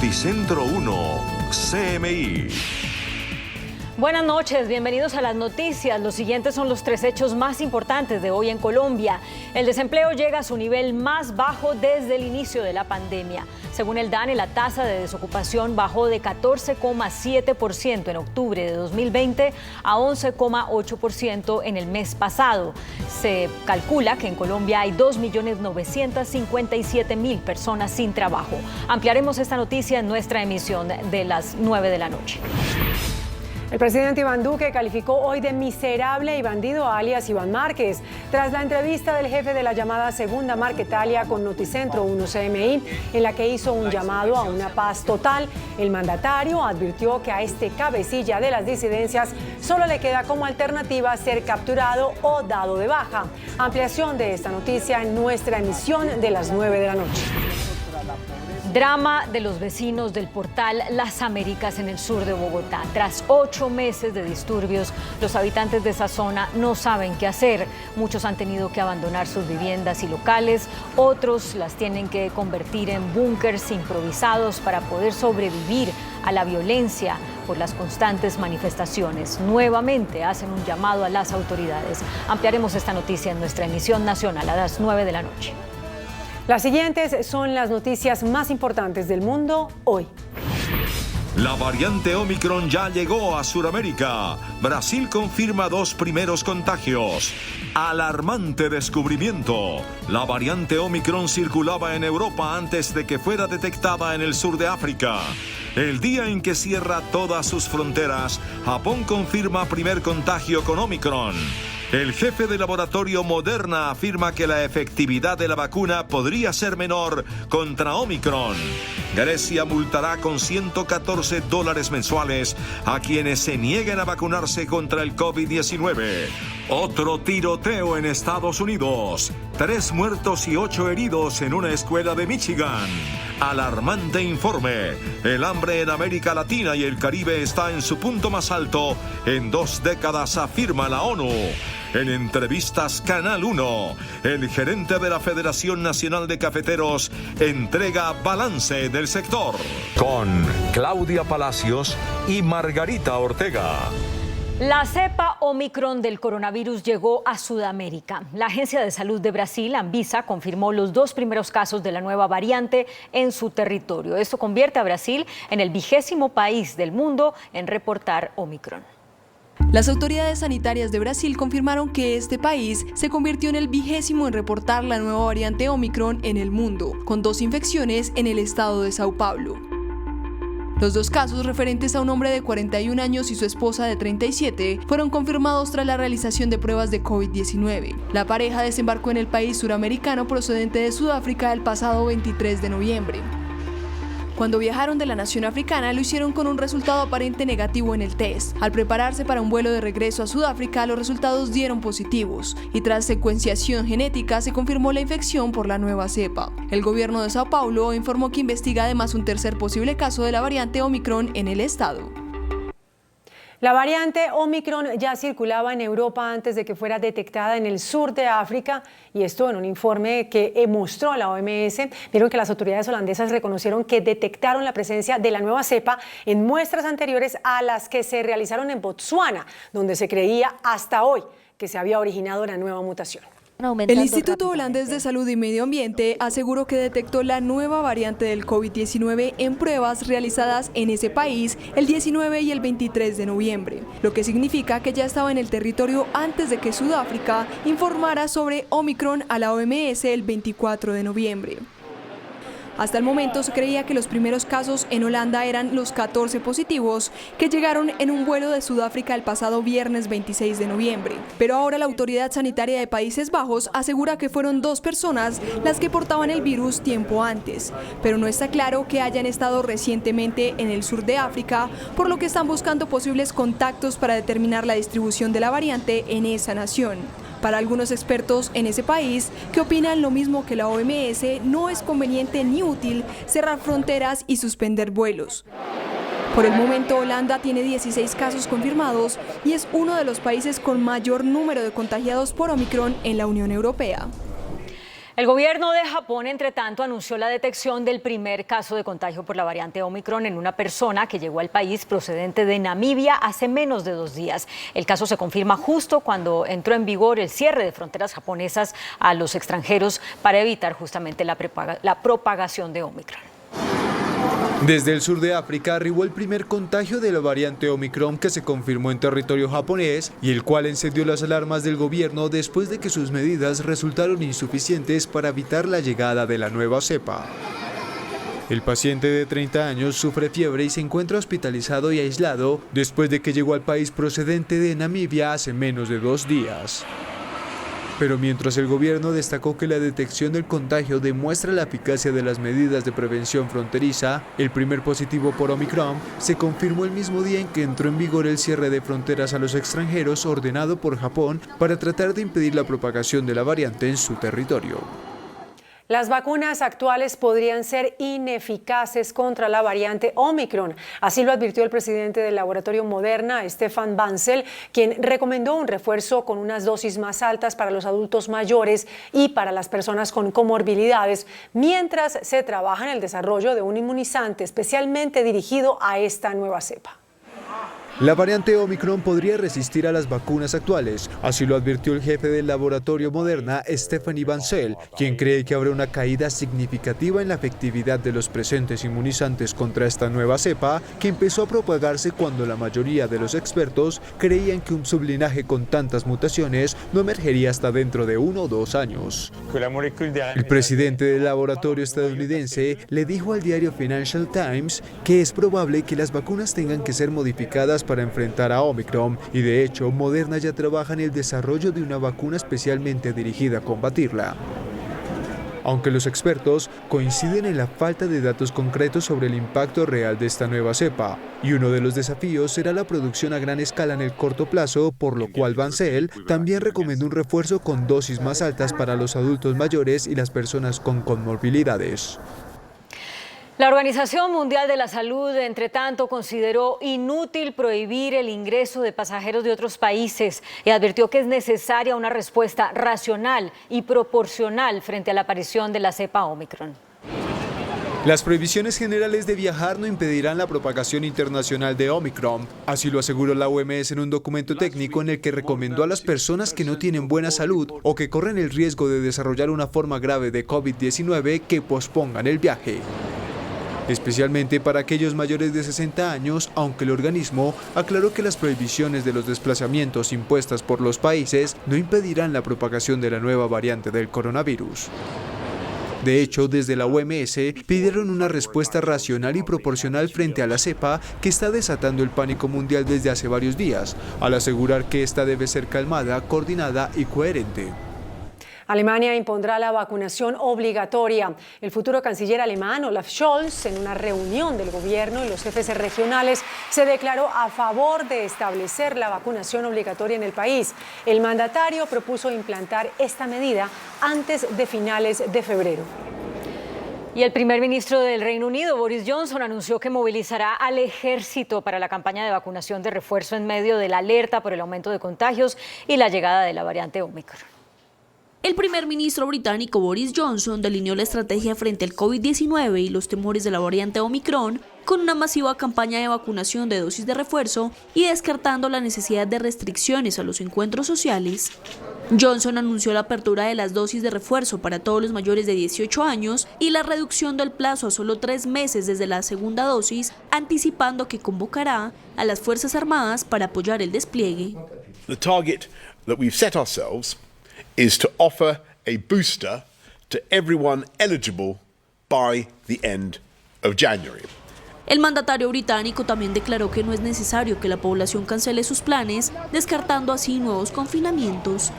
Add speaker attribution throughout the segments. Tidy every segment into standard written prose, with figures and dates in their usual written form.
Speaker 1: Noticentro 1, CMI.
Speaker 2: Buenas noches, bienvenidos a las noticias. Los siguientes son los 3 hechos más importantes de hoy en Colombia. El desempleo llega a su nivel más bajo desde el inicio de la pandemia. Según el DANE, la tasa de desocupación bajó de 14,7% en octubre de 2020 a 11,8% en el mes pasado. Se calcula que en Colombia hay 2.957.000 personas sin trabajo. Ampliaremos esta noticia en nuestra emisión de las 9 de la noche.
Speaker 3: El presidente Iván Duque calificó hoy de miserable y bandido a alias Iván Márquez tras la entrevista del jefe de la llamada Segunda Marquetalia con Noticentro 1 CMI, en la que hizo un llamado a una paz total. El mandatario advirtió que a este cabecilla de las disidencias solo le queda como alternativa ser capturado o dado de baja. Ampliación de esta noticia en nuestra emisión de las 9 de la noche.
Speaker 2: Drama de los vecinos del portal Las Américas en el sur de Bogotá. Tras 8 meses de disturbios, los habitantes de esa zona no saben qué hacer. Muchos han tenido que abandonar sus viviendas y locales, otros las tienen que convertir en búnkers improvisados para poder sobrevivir a la violencia por las constantes manifestaciones. Nuevamente hacen un llamado a las autoridades. Ampliaremos esta noticia en nuestra emisión nacional a las 9 de la noche.
Speaker 3: Las siguientes son las noticias más importantes del mundo hoy.
Speaker 1: La variante Omicron ya llegó a Sudamérica. Brasil confirma 2 primeros contagios. Alarmante descubrimiento. La variante Omicron circulaba en Europa antes de que fuera detectada en el sur de África. El día en que cierra todas sus fronteras, Japón confirma primer contagio con Omicron. El jefe de laboratorio Moderna afirma que la efectividad de la vacuna podría ser menor contra Omicron. Grecia multará con $114 mensuales a quienes se nieguen a vacunarse contra el COVID-19. Otro tiroteo en Estados Unidos. 3 muertos y 8 heridos en una escuela de Michigan. Alarmante informe. El hambre en América Latina y el Caribe está en su punto más alto en 2 décadas, afirma la ONU. En entrevistas Canal 1, el gerente de la Federación Nacional de Cafeteros entrega balance del sector. Con Claudia Palacios y Margarita Ortega.
Speaker 2: La cepa Omicron del coronavirus llegó a Sudamérica. La Agencia de Salud de Brasil, Anvisa, confirmó los 2 primeros casos de la nueva variante en su territorio. Esto convierte a Brasil en el 20º país del mundo en reportar Omicron.
Speaker 4: Las autoridades sanitarias de Brasil confirmaron que este país se convirtió en el 20º en reportar la nueva variante Omicron en el mundo, con 2 infecciones en el estado de Sao Paulo. Los 2 casos referentes a un hombre de 41 años y su esposa de 37 fueron confirmados tras la realización de pruebas de COVID-19. La pareja desembarcó en el país suramericano procedente de Sudáfrica el pasado 23 de noviembre. Cuando viajaron de la nación africana, lo hicieron con un resultado aparente negativo en el test. Al prepararse para un vuelo de regreso a Sudáfrica, los resultados dieron positivos y tras secuenciación genética se confirmó la infección por la nueva cepa. El gobierno de Sao Paulo informó que investiga además un tercer posible caso de la variante Omicron en el estado.
Speaker 3: La variante Omicron ya circulaba en Europa antes de que fuera detectada en el sur de África, y esto en un informe que mostró la OMS. Vieron que las autoridades holandesas reconocieron que detectaron la presencia de la nueva cepa en muestras anteriores a las que se realizaron en Botsuana, donde se creía hasta hoy que se había originado la nueva mutación.
Speaker 4: El Instituto Holandés de Salud y Medio Ambiente aseguró que detectó la nueva variante del COVID-19 en pruebas realizadas en ese país el 19 y el 23 de noviembre, lo que significa que ya estaba en el territorio antes de que Sudáfrica informara sobre Omicron a la OMS el 24 de noviembre. Hasta el momento se creía que los primeros casos en Holanda eran los 14 positivos que llegaron en un vuelo de Sudáfrica el pasado viernes 26 de noviembre. Pero ahora la Autoridad Sanitaria de Países Bajos asegura que fueron 2 personas las que portaban el virus tiempo antes. Pero no está claro que hayan estado recientemente en el sur de África, por lo que están buscando posibles contactos para determinar la distribución de la variante en esa nación. Para algunos expertos en ese país, que opinan lo mismo que la OMS, no es conveniente ni útil cerrar fronteras y suspender vuelos. Por el momento, Holanda tiene 16 casos confirmados y es uno de los países con mayor número de contagiados por Omicron en la Unión Europea.
Speaker 2: El gobierno de Japón, entre tanto, anunció la detección del primer caso de contagio por la variante Omicron en una persona que llegó al país procedente de Namibia hace menos de 2 días. El caso se confirma justo cuando entró en vigor el cierre de fronteras japonesas a los extranjeros para evitar justamente la propagación de Omicron.
Speaker 5: Desde el sur de África arribó el primer contagio de la variante Omicron que se confirmó en territorio japonés y el cual encendió las alarmas del gobierno después de que sus medidas resultaron insuficientes para evitar la llegada de la nueva cepa. El paciente de 30 años sufre fiebre y se encuentra hospitalizado y aislado después de que llegó al país procedente de Namibia hace menos de 2 días. Pero mientras el gobierno destacó que la detección del contagio demuestra la eficacia de las medidas de prevención fronteriza, el primer positivo por Omicron se confirmó el mismo día en que entró en vigor el cierre de fronteras a los extranjeros ordenado por Japón para tratar de impedir la propagación de la variante en su territorio.
Speaker 3: Las vacunas actuales podrían ser ineficaces contra la variante Omicron. Así lo advirtió el presidente del laboratorio Moderna, Stefan Bancel, quien recomendó un refuerzo con unas dosis más altas para los adultos mayores y para las personas con comorbilidades, mientras se trabaja en el desarrollo de un inmunizante especialmente dirigido a esta nueva cepa.
Speaker 5: La variante Omicron podría resistir a las vacunas actuales, así lo advirtió el jefe del laboratorio Moderna, Stefan Bancel, quien cree que habrá una caída significativa en la efectividad de los presentes inmunizantes contra esta nueva cepa, que empezó a propagarse cuando la mayoría de los expertos creían que un sublinaje con tantas mutaciones no emergería hasta dentro de 1 o 2 años. El presidente del laboratorio estadounidense le dijo al diario Financial Times que es probable que las vacunas tengan que ser modificadas para enfrentar a Omicron y de hecho Moderna ya trabaja en el desarrollo de una vacuna especialmente dirigida a combatirla. Aunque los expertos coinciden en la falta de datos concretos sobre el impacto real de esta nueva cepa, y uno de los desafíos será la producción a gran escala en el corto plazo, por lo cual Bancel también recomendó un refuerzo con dosis más altas para los adultos mayores y las personas con comorbilidades.
Speaker 2: La Organización Mundial de la Salud, entre tanto, consideró inútil prohibir el ingreso de pasajeros de otros países y advirtió que es necesaria una respuesta racional y proporcional frente a la aparición de la cepa Omicron.
Speaker 5: Las prohibiciones generales de viajar no impedirán la propagación internacional de Omicron, así lo aseguró la OMS en un documento técnico en el que recomendó a las personas que no tienen buena salud o que corren el riesgo de desarrollar una forma grave de COVID-19 que pospongan el viaje. Especialmente para aquellos mayores de 60 años, aunque el organismo aclaró que las prohibiciones de los desplazamientos impuestas por los países no impedirán la propagación de la nueva variante del coronavirus. De hecho, desde la OMS pidieron una respuesta racional y proporcional frente a la cepa que está desatando el pánico mundial desde hace varios días, al asegurar que esta debe ser calmada, coordinada y coherente.
Speaker 3: Alemania impondrá la vacunación obligatoria. El futuro canciller alemán Olaf Scholz, en una reunión del gobierno y los jefes regionales, se declaró a favor de establecer la vacunación obligatoria en el país. El mandatario propuso implantar esta medida antes de finales de febrero.
Speaker 2: Y el primer ministro del Reino Unido, Boris Johnson, anunció que movilizará al ejército para la campaña de vacunación de refuerzo en medio de la alerta por el aumento de contagios y la llegada de la variante Omicron.
Speaker 6: El primer ministro británico Boris Johnson delineó la estrategia frente al COVID-19 y los temores de la variante Omicron con una masiva campaña de vacunación de dosis de refuerzo y descartando la necesidad de restricciones a los encuentros sociales. Johnson anunció la apertura de las dosis de refuerzo para todos los mayores de 18 años y la reducción del plazo a solo 3 meses desde la segunda dosis, anticipando que convocará a las Fuerzas Armadas para apoyar el despliegue.
Speaker 7: The target that we've set ourselves is to offer a booster to everyone eligible by the end of January.
Speaker 6: El mandatario británico también declaró que no es necesario que la población cancele sus planes, descartando así nuevos confinamientos.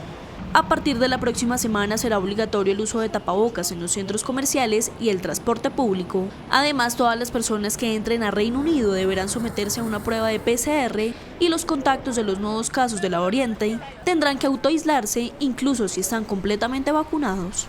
Speaker 6: A partir de la próxima semana será obligatorio el uso de tapabocas en los centros comerciales y el transporte público. Además, todas las personas que entren a Reino Unido deberán someterse a una prueba de PCR y los contactos de los nuevos casos de la variante tendrán que autoaislarse incluso si están completamente vacunados.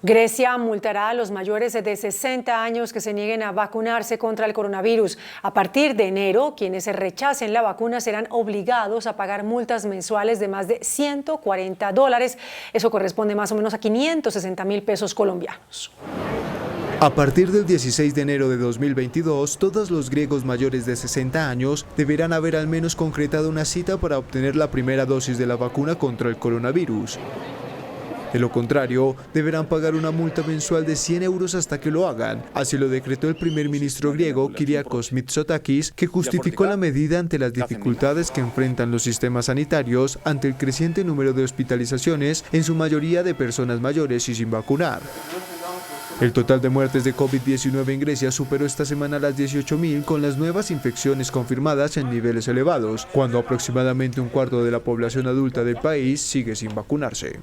Speaker 3: Grecia multará a los mayores de 60 años que se nieguen a vacunarse contra el coronavirus. A partir de enero, quienes rechacen la vacuna serán obligados a pagar multas mensuales de más de $140. Eso corresponde más o menos a 560.000 pesos colombianos.
Speaker 5: A partir del 16 de enero de 2022, todos los griegos mayores de 60 años deberán haber al menos concretado una cita para obtener la primera dosis de la vacuna contra el coronavirus. De lo contrario, deberán pagar una multa mensual de 100 euros hasta que lo hagan. Así lo decretó el primer ministro griego, Kyriakos Mitsotakis, que justificó la medida ante las dificultades que enfrentan los sistemas sanitarios ante el creciente número de hospitalizaciones, en su mayoría de personas mayores y sin vacunar. El total de muertes de COVID-19 en Grecia superó esta semana las 18.000, con las nuevas infecciones confirmadas en niveles elevados, cuando aproximadamente un cuarto de la población adulta del país sigue sin vacunarse.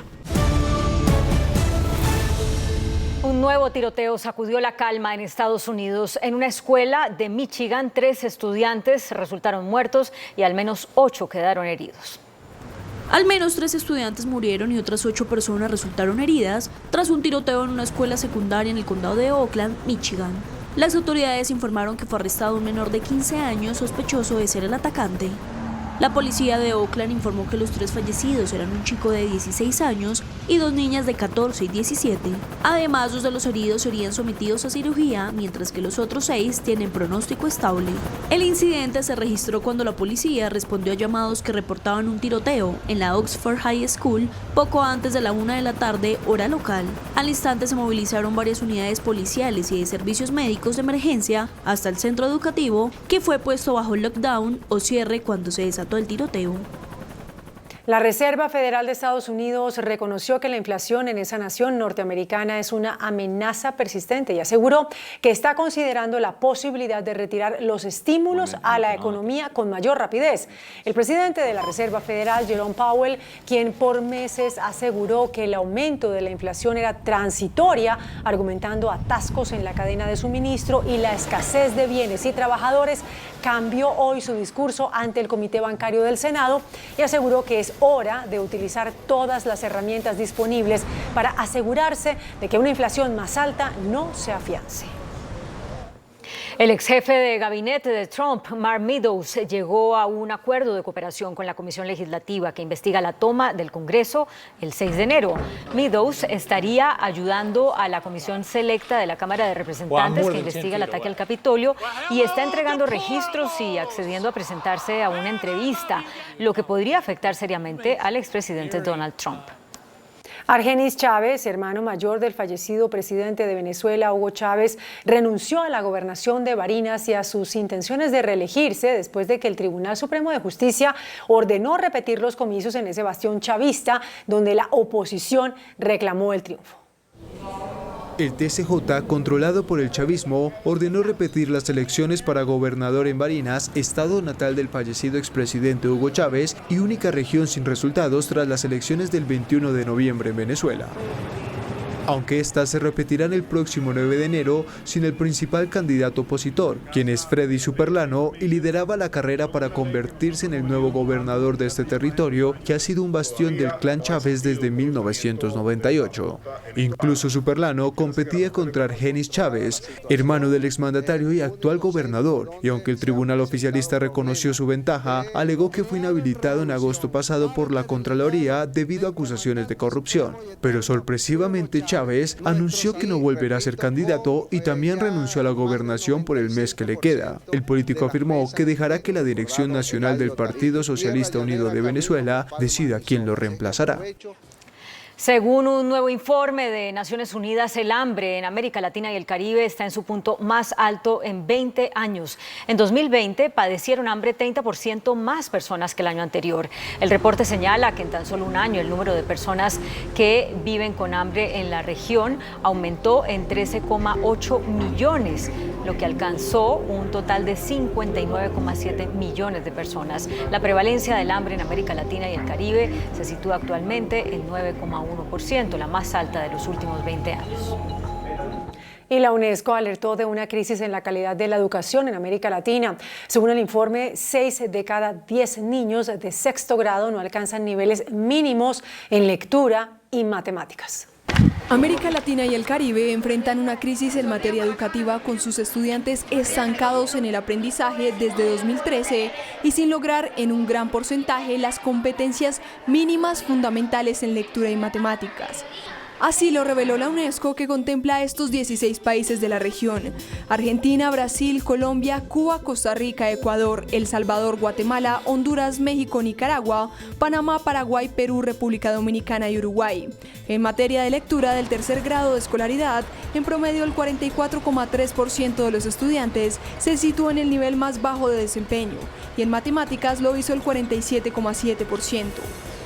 Speaker 2: Un nuevo tiroteo sacudió la calma en Estados Unidos. En una escuela de Michigan, 3 estudiantes resultaron muertos y al menos 8 quedaron heridos.
Speaker 6: Al menos 3 estudiantes murieron y otras 8 personas resultaron heridas tras un tiroteo en una escuela secundaria en el condado de Oakland, Michigan. Las autoridades informaron que fue arrestado un menor de 15 años sospechoso de ser el atacante. La policía de Oakland informó que los 3 fallecidos eran un chico de 16 años y 2 niñas de 14 y 17. Además, 2 de los heridos serían sometidos a cirugía, mientras que los otros 6 tienen pronóstico estable. El incidente se registró cuando la policía respondió a llamados que reportaban un tiroteo en la Oxford High School poco antes de la 1 de la tarde, hora local. Al instante se movilizaron varias unidades policiales y de servicios médicos de emergencia hasta el centro educativo, que fue puesto bajo lockdown o cierre cuando se desató el tiroteo.
Speaker 3: La Reserva Federal de Estados Unidos reconoció que la inflación en esa nación norteamericana es una amenaza persistente y aseguró que está considerando la posibilidad de retirar los estímulos a la economía con mayor rapidez. El presidente de la Reserva Federal, Jerome Powell, quien por meses aseguró que el aumento de la inflación era transitoria, argumentando atascos en la cadena de suministro y la escasez de bienes y trabajadores, cambió hoy su discurso ante el Comité Bancario del Senado y aseguró que es hora de utilizar todas las herramientas disponibles para asegurarse de que una inflación más alta no se afiance.
Speaker 2: El ex jefe de gabinete de Trump, Mark Meadows, llegó a un acuerdo de cooperación con la Comisión Legislativa que investiga la toma del Congreso el 6 de enero. Meadows estaría ayudando a la Comisión Selecta de la Cámara de Representantes que investiga el ataque al Capitolio y está entregando registros y accediendo a presentarse a una entrevista, lo que podría afectar seriamente al expresidente Donald Trump.
Speaker 3: Argenis Chávez, hermano mayor del fallecido presidente de Venezuela, Hugo Chávez, renunció a la gobernación de Barinas y a sus intenciones de reelegirse después de que el Tribunal Supremo de Justicia ordenó repetir los comicios en ese bastión chavista, donde la oposición reclamó el triunfo.
Speaker 5: El TSJ, controlado por el chavismo, ordenó repetir las elecciones para gobernador en Barinas, estado natal del fallecido expresidente Hugo Chávez y única región sin resultados tras las elecciones del 21 de noviembre en Venezuela. Aunque estas se repetirán el próximo 9 de enero sin el principal candidato opositor, quien es Freddy Superlano y lideraba la carrera para convertirse en el nuevo gobernador de este territorio que ha sido un bastión del clan Chávez desde 1998. Incluso Superlano competía contra Argenis Chávez, hermano del exmandatario y actual gobernador, y aunque el tribunal oficialista reconoció su ventaja, alegó que fue inhabilitado en agosto pasado por la Contraloría debido a acusaciones de corrupción. Pero sorpresivamente Chávez anunció que no volverá a ser candidato y también renunció a la gobernación por el mes que le queda. El político afirmó que dejará que la dirección nacional del Partido Socialista Unido de Venezuela decida quién lo reemplazará.
Speaker 2: Según un nuevo informe de Naciones Unidas, el hambre en América Latina y el Caribe está en su punto más alto en 20 años. En 2020 padecieron hambre 30% más personas que el año anterior. El reporte señala que en tan solo un año el número de personas que viven con hambre en la región aumentó en 13,8 millones, lo que alcanzó un total de 59,7 millones de personas. La prevalencia del hambre en América Latina y el Caribe se sitúa actualmente en 9,1%, la más alta de los últimos 20 años.
Speaker 3: Y la UNESCO alertó de una crisis en la calidad de la educación en América Latina. Según el informe, 6 de cada 10 niños de sexto grado no alcanzan niveles mínimos en lectura y matemáticas.
Speaker 4: América Latina y el Caribe enfrentan una crisis en materia educativa con sus estudiantes estancados en el aprendizaje desde 2013 y sin lograr en un gran porcentaje las competencias mínimas fundamentales en lectura y matemáticas. Así lo reveló la UNESCO, que contempla a estos 16 países de la región: Argentina, Brasil, Colombia, Cuba, Costa Rica, Ecuador, El Salvador, Guatemala, Honduras, México, Nicaragua, Panamá, Paraguay, Perú, República Dominicana y Uruguay. En materia de lectura del tercer grado de escolaridad, en promedio el 44,3% de los estudiantes se sitúa en el nivel más bajo de desempeño, y en matemáticas lo hizo el 47,7%.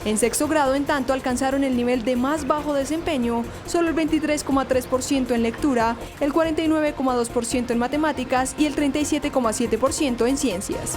Speaker 4: En sexto grado, en tanto, alcanzaron el nivel de más bajo desempeño solo el 23,3% en lectura, el 49,2% en matemáticas y el 37,7% en ciencias.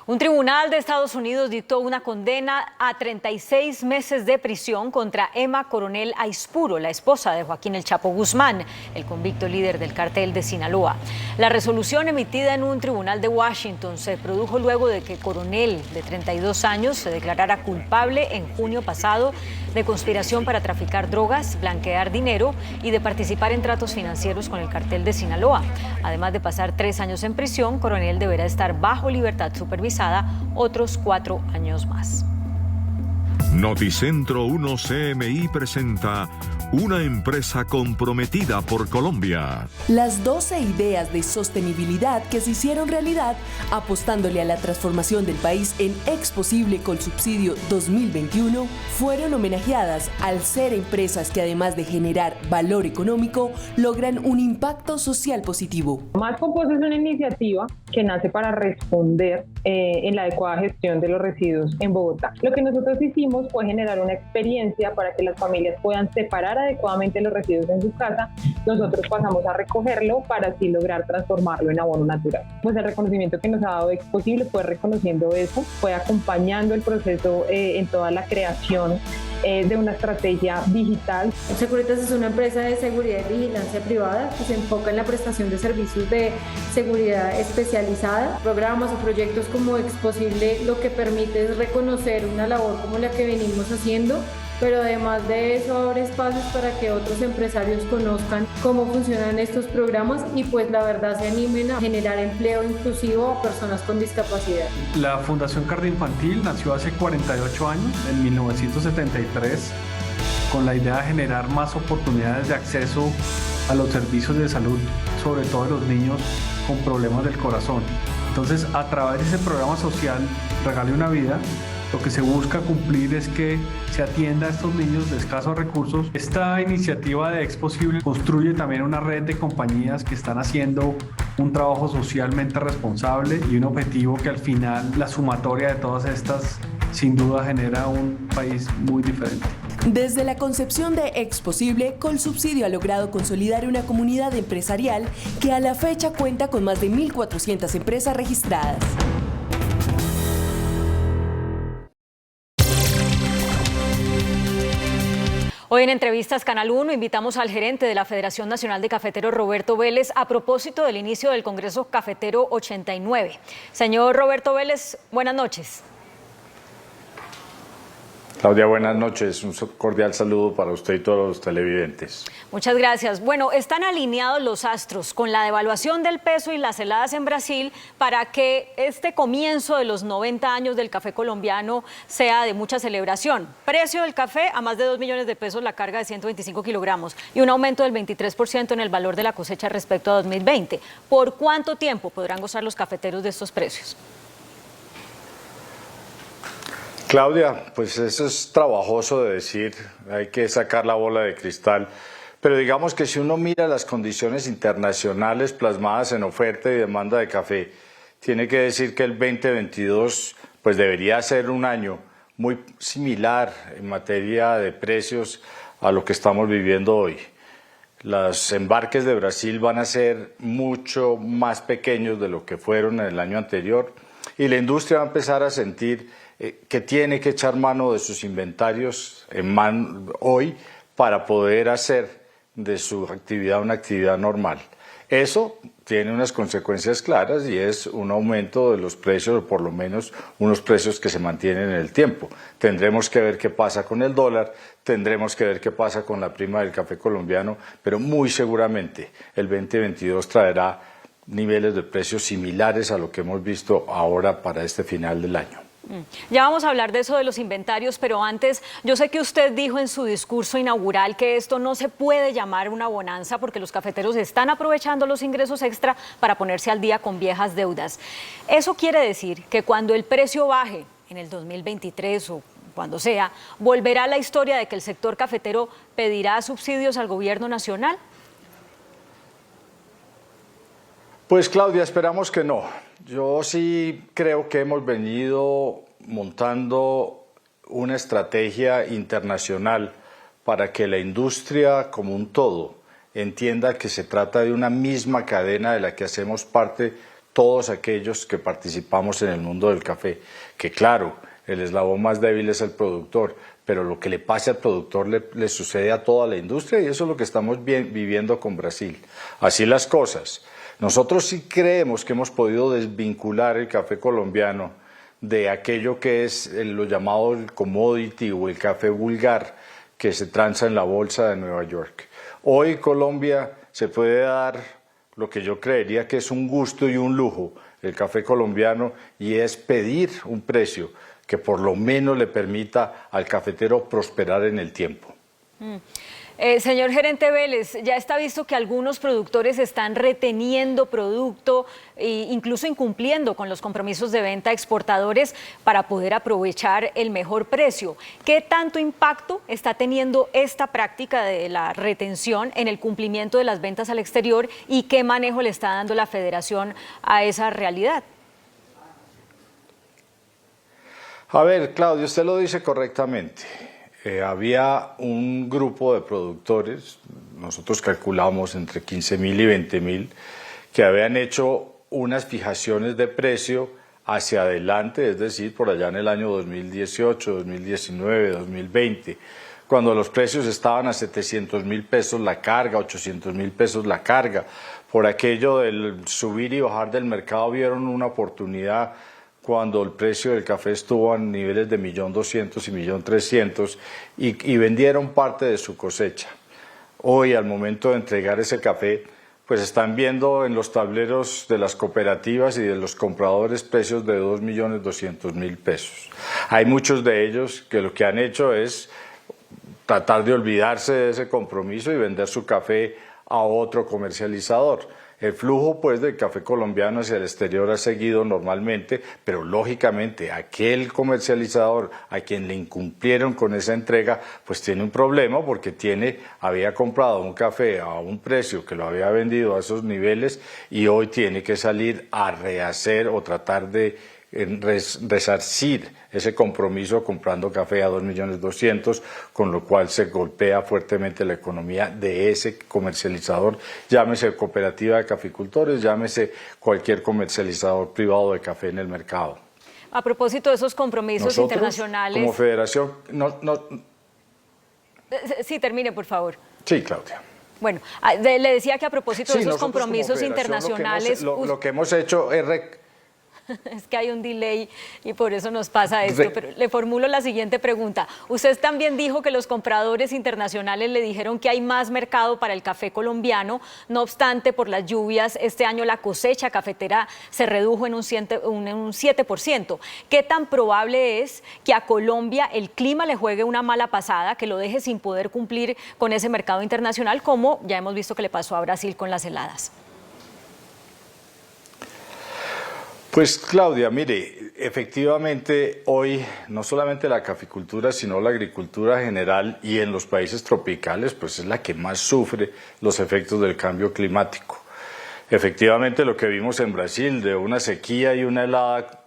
Speaker 2: Un tribunal de Estados Unidos dictó una condena a 36 meses de prisión contra Emma Coronel Aispuro, la esposa de Joaquín El Chapo Guzmán, el convicto líder del cartel de Sinaloa. La resolución emitida en un tribunal de Washington se produjo luego de que Coronel, de 32 años, se declarara culpable en junio pasado de conspiración para traficar drogas, blanquear dinero y de participar en tratos financieros con el cartel de Sinaloa. Además de pasar 3 años en prisión, Coronel deberá estar bajo libertad supervisada otros 4 años más.
Speaker 1: Noticentro 1 CMI presenta una empresa comprometida por Colombia.
Speaker 8: Las 12 ideas de sostenibilidad que se hicieron realidad apostándole a la transformación del país en Exposible Colsubsidio 2021 fueron homenajeadas al ser empresas que, además de generar valor económico, logran un impacto social positivo.
Speaker 9: Más Compost es una iniciativa que nace para responder en la adecuada gestión de los residuos en Bogotá. Lo que nosotros hicimos fue generar una experiencia para que las familias puedan separar adecuadamente los residuos en su casa. Nosotros pasamos a recogerlo para así lograr transformarlo en abono natural. Pues el reconocimiento que nos ha dado Exposible fue reconociendo eso, fue acompañando el proceso en toda la creación de una estrategia digital.
Speaker 10: Securitas es una empresa de seguridad y vigilancia privada que se enfoca en la prestación de servicios de seguridad especializada. Programas o proyectos como Exposible lo que permite es reconocer una labor como la que venimos haciendo, pero además de eso abre espacios para que otros empresarios conozcan cómo funcionan estos programas y pues la verdad se animen a generar empleo inclusivo a personas con discapacidad.
Speaker 11: La Fundación Cardioinfantil nació hace 48 años, en 1973, con la idea de generar más oportunidades de acceso a los servicios de salud, sobre todo de los niños con problemas del corazón. Entonces, a través de ese programa social, Regale una Vida, lo que se busca cumplir es que se atienda a estos niños de escasos recursos. Esta iniciativa de Exposible construye también una red de compañías que están haciendo un trabajo socialmente responsable y un objetivo que al final la sumatoria de todas estas sin duda genera un país muy diferente.
Speaker 8: Desde la concepción de Exposible, Colsubsidio ha logrado consolidar una comunidad empresarial que a la fecha cuenta con más de 1.400 empresas registradas.
Speaker 2: Hoy en Entrevistas Canal 1 invitamos al gerente de la Federación Nacional de Cafeteros, Roberto Vélez, a propósito del inicio del Congreso Cafetero 89. Señor Roberto Vélez, buenas noches.
Speaker 12: Claudia, buenas noches. Un cordial saludo para usted y todos los televidentes.
Speaker 2: Muchas gracias. Bueno, están alineados los astros con la devaluación del peso y las heladas en Brasil para que este comienzo de los 90 años del café colombiano sea de mucha celebración. Precio del café a más de 2 millones de pesos la carga de 125 kilogramos y un aumento del 23% en el valor de la cosecha respecto a 2020. ¿Por cuánto tiempo podrán gozar los cafeteros de estos precios?
Speaker 12: Claudia, pues eso es trabajoso de decir, hay que sacar la bola de cristal, pero digamos que si uno mira las condiciones internacionales plasmadas en oferta y demanda de café, tiene que decir que el 2022 pues debería ser un año muy similar en materia de precios a lo que estamos viviendo hoy. Los embarques de Brasil van a ser mucho más pequeños de lo que fueron en el año anterior y la industria va a empezar a sentir que tiene que echar mano de sus inventarios hoy para poder hacer de su actividad una actividad normal. Eso tiene unas consecuencias claras y es un aumento de los precios, o por lo menos unos precios que se mantienen en el tiempo. Tendremos que ver qué pasa con el dólar, tendremos que ver qué pasa con la prima del café colombiano, pero muy seguramente el 2022 traerá niveles de precios similares a lo que hemos visto ahora para este final del año.
Speaker 2: Ya vamos a hablar de eso de los inventarios, pero antes, yo sé que usted dijo en su discurso inaugural que esto no se puede llamar una bonanza porque los cafeteros están aprovechando los ingresos extra para ponerse al día con viejas deudas. Eso quiere decir que cuando el precio baje en el 2023 o cuando sea, ¿volverá la historia de que el sector cafetero pedirá subsidios al gobierno nacional?
Speaker 12: Pues Claudia, esperamos que no. Yo sí creo que hemos venido montando una estrategia internacional para que la industria como un todo entienda que se trata de una misma cadena de la que hacemos parte todos aquellos que participamos en el mundo del café. Que claro, el eslabón más débil es el productor, pero lo que le pase al productor le sucede a toda la industria y eso es lo que estamos viviendo con Brasil. Así las cosas. Nosotros sí creemos que hemos podido desvincular el café colombiano de aquello que es lo llamado el commodity o el café vulgar que se transa en la bolsa de Nueva York. Hoy Colombia se puede dar lo que yo creería que es un gusto y un lujo, el café colombiano, y es pedir un precio que por lo menos le permita al cafetero prosperar en el tiempo.
Speaker 2: Señor gerente Vélez, ya está visto que algunos productores están reteniendo producto e incluso incumpliendo con los compromisos de venta a exportadores para poder aprovechar el mejor precio. ¿Qué tanto impacto está teniendo esta práctica de la retención en el cumplimiento de las ventas al exterior y qué manejo le está dando la Federación a esa realidad?
Speaker 12: A ver, Claudio, usted lo dice correctamente. Había un grupo de productores, nosotros calculamos entre 15.000 y 20.000, que habían hecho unas fijaciones de precio hacia adelante, es decir, por allá en el año 2018, 2019, 2020, cuando los precios estaban a 700.000 pesos la carga, 800.000 pesos la carga. Por aquello del subir y bajar del mercado vieron una oportunidad cuando el precio del café estuvo a niveles de 1.200.000 y 1.300.000 y vendieron parte de su cosecha. Hoy, al momento de entregar ese café, pues están viendo en los tableros de las cooperativas y de los compradores precios de 2.200.000 pesos. Hay muchos de ellos que lo que han hecho es tratar de olvidarse de ese compromiso y vender su café a otro comercializador. El flujo pues del café colombiano hacia el exterior ha seguido normalmente, pero lógicamente aquel comercializador a quien le incumplieron con esa entrega pues tiene un problema porque había comprado un café a un precio que lo había vendido a esos niveles y hoy tiene que salir a rehacer o tratar de resarcir ese compromiso comprando café a 2.200.000, con lo cual se golpea fuertemente la economía de ese comercializador, llámese cooperativa de caficultores, llámese cualquier comercializador privado de café en el mercado.
Speaker 2: A propósito de esos compromisos
Speaker 12: nosotros,
Speaker 2: internacionales...
Speaker 12: como federación...
Speaker 2: Sí, termine, por favor.
Speaker 12: Sí, Claudia.
Speaker 2: Bueno, le decía que a propósito de esos compromisos internacionales...
Speaker 12: Lo que hemos hecho es...
Speaker 2: Es que hay un delay y por eso nos pasa esto, pero le formulo la siguiente pregunta. Usted también dijo que los compradores internacionales le dijeron que hay más mercado para el café colombiano, no obstante, por las lluvias, este año la cosecha cafetera se redujo en un 7%. ¿Qué tan probable es que a Colombia el clima le juegue una mala pasada, que lo deje sin poder cumplir con ese mercado internacional, como ya hemos visto que le pasó a Brasil con las heladas?
Speaker 12: Pues Claudia, mire, efectivamente hoy no solamente la caficultura, sino la agricultura general y en los países tropicales, pues es la que más sufre los efectos del cambio climático. Efectivamente lo que vimos en Brasil de una sequía y una helada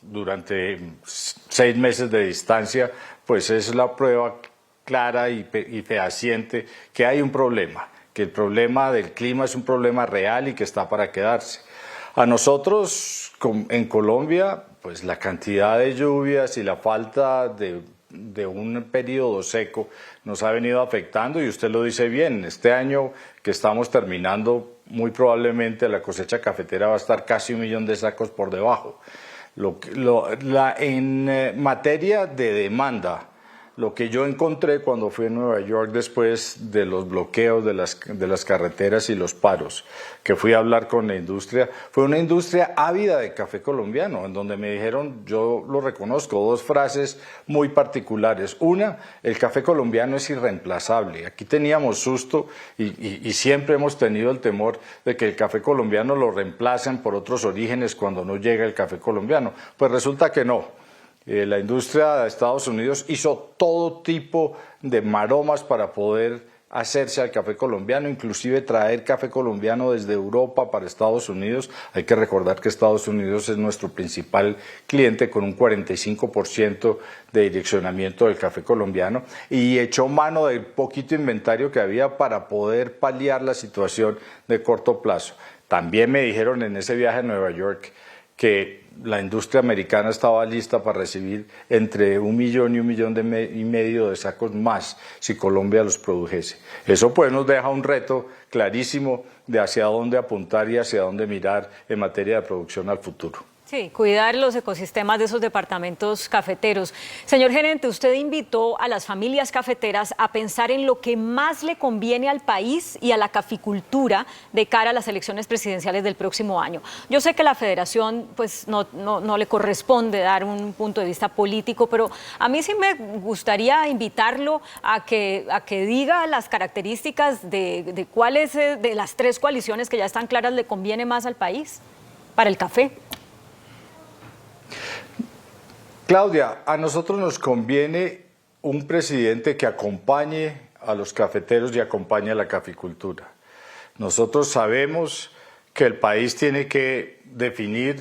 Speaker 12: durante 6 meses de distancia, pues es la prueba clara y fehaciente que hay un problema, que el problema del clima es un problema real y que está para quedarse. A nosotros en Colombia, pues la cantidad de lluvias y la falta de un periodo seco nos ha venido afectando y usted lo dice bien, este año que estamos terminando muy probablemente la cosecha cafetera va a estar casi 1 millón de sacos por debajo. En materia de demanda, lo que yo encontré cuando fui a Nueva York después de los bloqueos de las carreteras y los paros, que fui a hablar con la industria, fue una industria ávida de café colombiano, en donde me dijeron, yo lo reconozco, 2 frases muy particulares. Una, el café colombiano es irreemplazable. Aquí teníamos susto y siempre hemos tenido el temor de que el café colombiano lo reemplacen por otros orígenes cuando no llega el café colombiano. Pues resulta que no. La industria de Estados Unidos hizo todo tipo de maromas para poder hacerse al café colombiano, inclusive traer café colombiano desde Europa para Estados Unidos. Hay que recordar que Estados Unidos es nuestro principal cliente con un 45% de direccionamiento del café colombiano y echó mano del poquito inventario que había para poder paliar la situación de corto plazo. También me dijeron en ese viaje a Nueva York que la industria americana estaba lista para recibir entre 1 millón y 1,5 millones de sacos más si Colombia los produjese. Eso pues nos deja un reto clarísimo de hacia dónde apuntar y hacia dónde mirar en materia de producción al futuro.
Speaker 2: Sí, cuidar los ecosistemas de esos departamentos cafeteros. Señor gerente, usted invitó a las familias cafeteras a pensar en lo que más le conviene al país y a la caficultura de cara a las elecciones presidenciales del próximo año. Yo sé que la federación pues, no le corresponde dar un punto de vista político, pero a mí sí me gustaría invitarlo a que diga las características de cuáles de las 3 coaliciones que ya están claras le conviene más al país para el café.
Speaker 12: Claudia, a nosotros nos conviene un presidente que acompañe a los cafeteros y acompañe a la caficultura. Nosotros sabemos que el país tiene que definir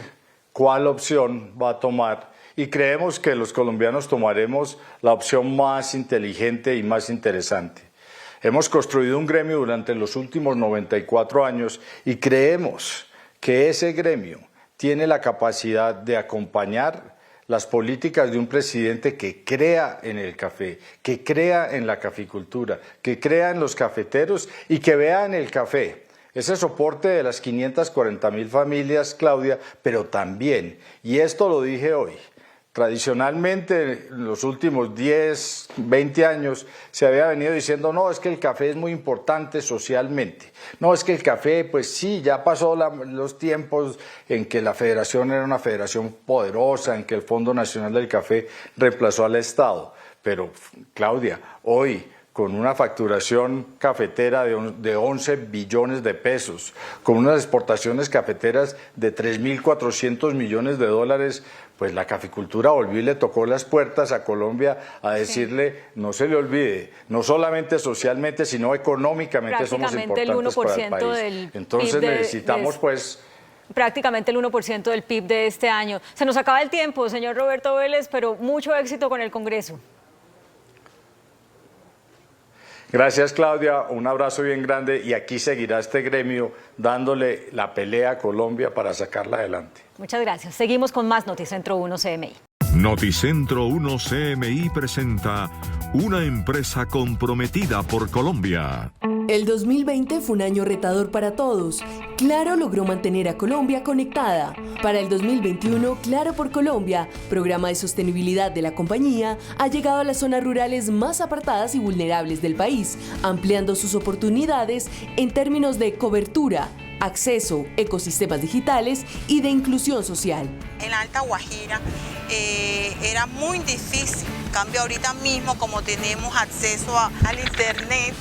Speaker 12: cuál opción va a tomar y creemos que los colombianos tomaremos la opción más inteligente y más interesante. Hemos construido un gremio durante los últimos 94 años y creemos que ese gremio tiene la capacidad de acompañar las políticas de un presidente que crea en el café, que crea en la caficultura, que crea en los cafeteros y que vea en el café ese soporte de las 540.000 familias, Claudia, pero también, y esto lo dije hoy, tradicionalmente en los últimos 10, 20 años se había venido diciendo no, es que el café es muy importante socialmente, no, es que el café, pues sí, ya pasó los tiempos en que la federación era una federación poderosa, en que el Fondo Nacional del Café reemplazó al Estado, pero Claudia, hoy con una facturación cafetera de 11 billones de pesos, con unas exportaciones cafeteras de 3.400 millones de dólares, pues la caficultura volvió y le tocó las puertas a Colombia a decirle, no se le olvide, no solamente socialmente, sino económicamente somos importantes para el país. Entonces necesitamos pues...
Speaker 2: Prácticamente el 1% del PIB de este año. Se nos acaba el tiempo, señor Roberto Vélez, pero mucho éxito con el Congreso.
Speaker 12: Gracias, Claudia, un abrazo bien grande y aquí seguirá este gremio dándole la pelea a Colombia para sacarla adelante.
Speaker 2: Muchas gracias. Seguimos con más Noticentro 1 CMI.
Speaker 1: Noticentro 1 CMI presenta una empresa comprometida por Colombia.
Speaker 8: El 2020 fue un año retador para todos. Claro logró mantener a Colombia conectada. Para el 2021, Claro por Colombia, programa de sostenibilidad de la compañía, ha llegado a las zonas rurales más apartadas y vulnerables del país, ampliando sus oportunidades en términos de cobertura, acceso, ecosistemas digitales y de inclusión social.
Speaker 13: En la Alta Guajira era muy difícil, en cambio ahorita mismo como tenemos acceso al internet,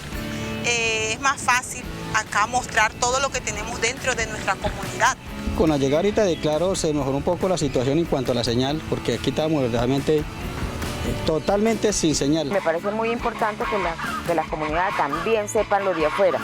Speaker 13: es más fácil acá mostrar todo lo que tenemos dentro de nuestra comunidad.
Speaker 14: Con la llegada ahorita de Claro se mejoró un poco la situación en cuanto a la señal, porque aquí estábamos realmente totalmente sin señal.
Speaker 15: Me parece muy importante que la comunidad también sepan lo de afuera.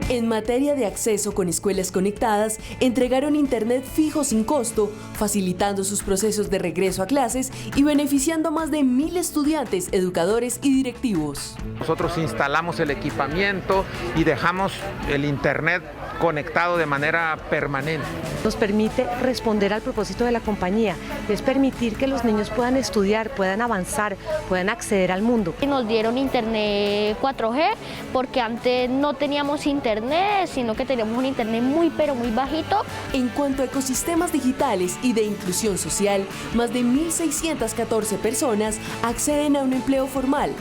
Speaker 8: En materia de acceso con escuelas conectadas, entregaron internet fijo sin costo, facilitando sus procesos de regreso a clases y beneficiando a más de 1.000 estudiantes, educadores y directivos.
Speaker 16: Nosotros instalamos el equipamiento y dejamos el internet conectado de manera permanente.
Speaker 17: Nos permite responder al propósito de la compañía, es permitir que los niños puedan estudiar, puedan avanzar, puedan acceder al mundo.
Speaker 18: Nos dieron internet 4G porque antes no teníamos internet, sino que teníamos un internet muy bajito.
Speaker 8: En cuanto a ecosistemas digitales y de inclusión social, más de 1.614 personas acceden a un empleo formal,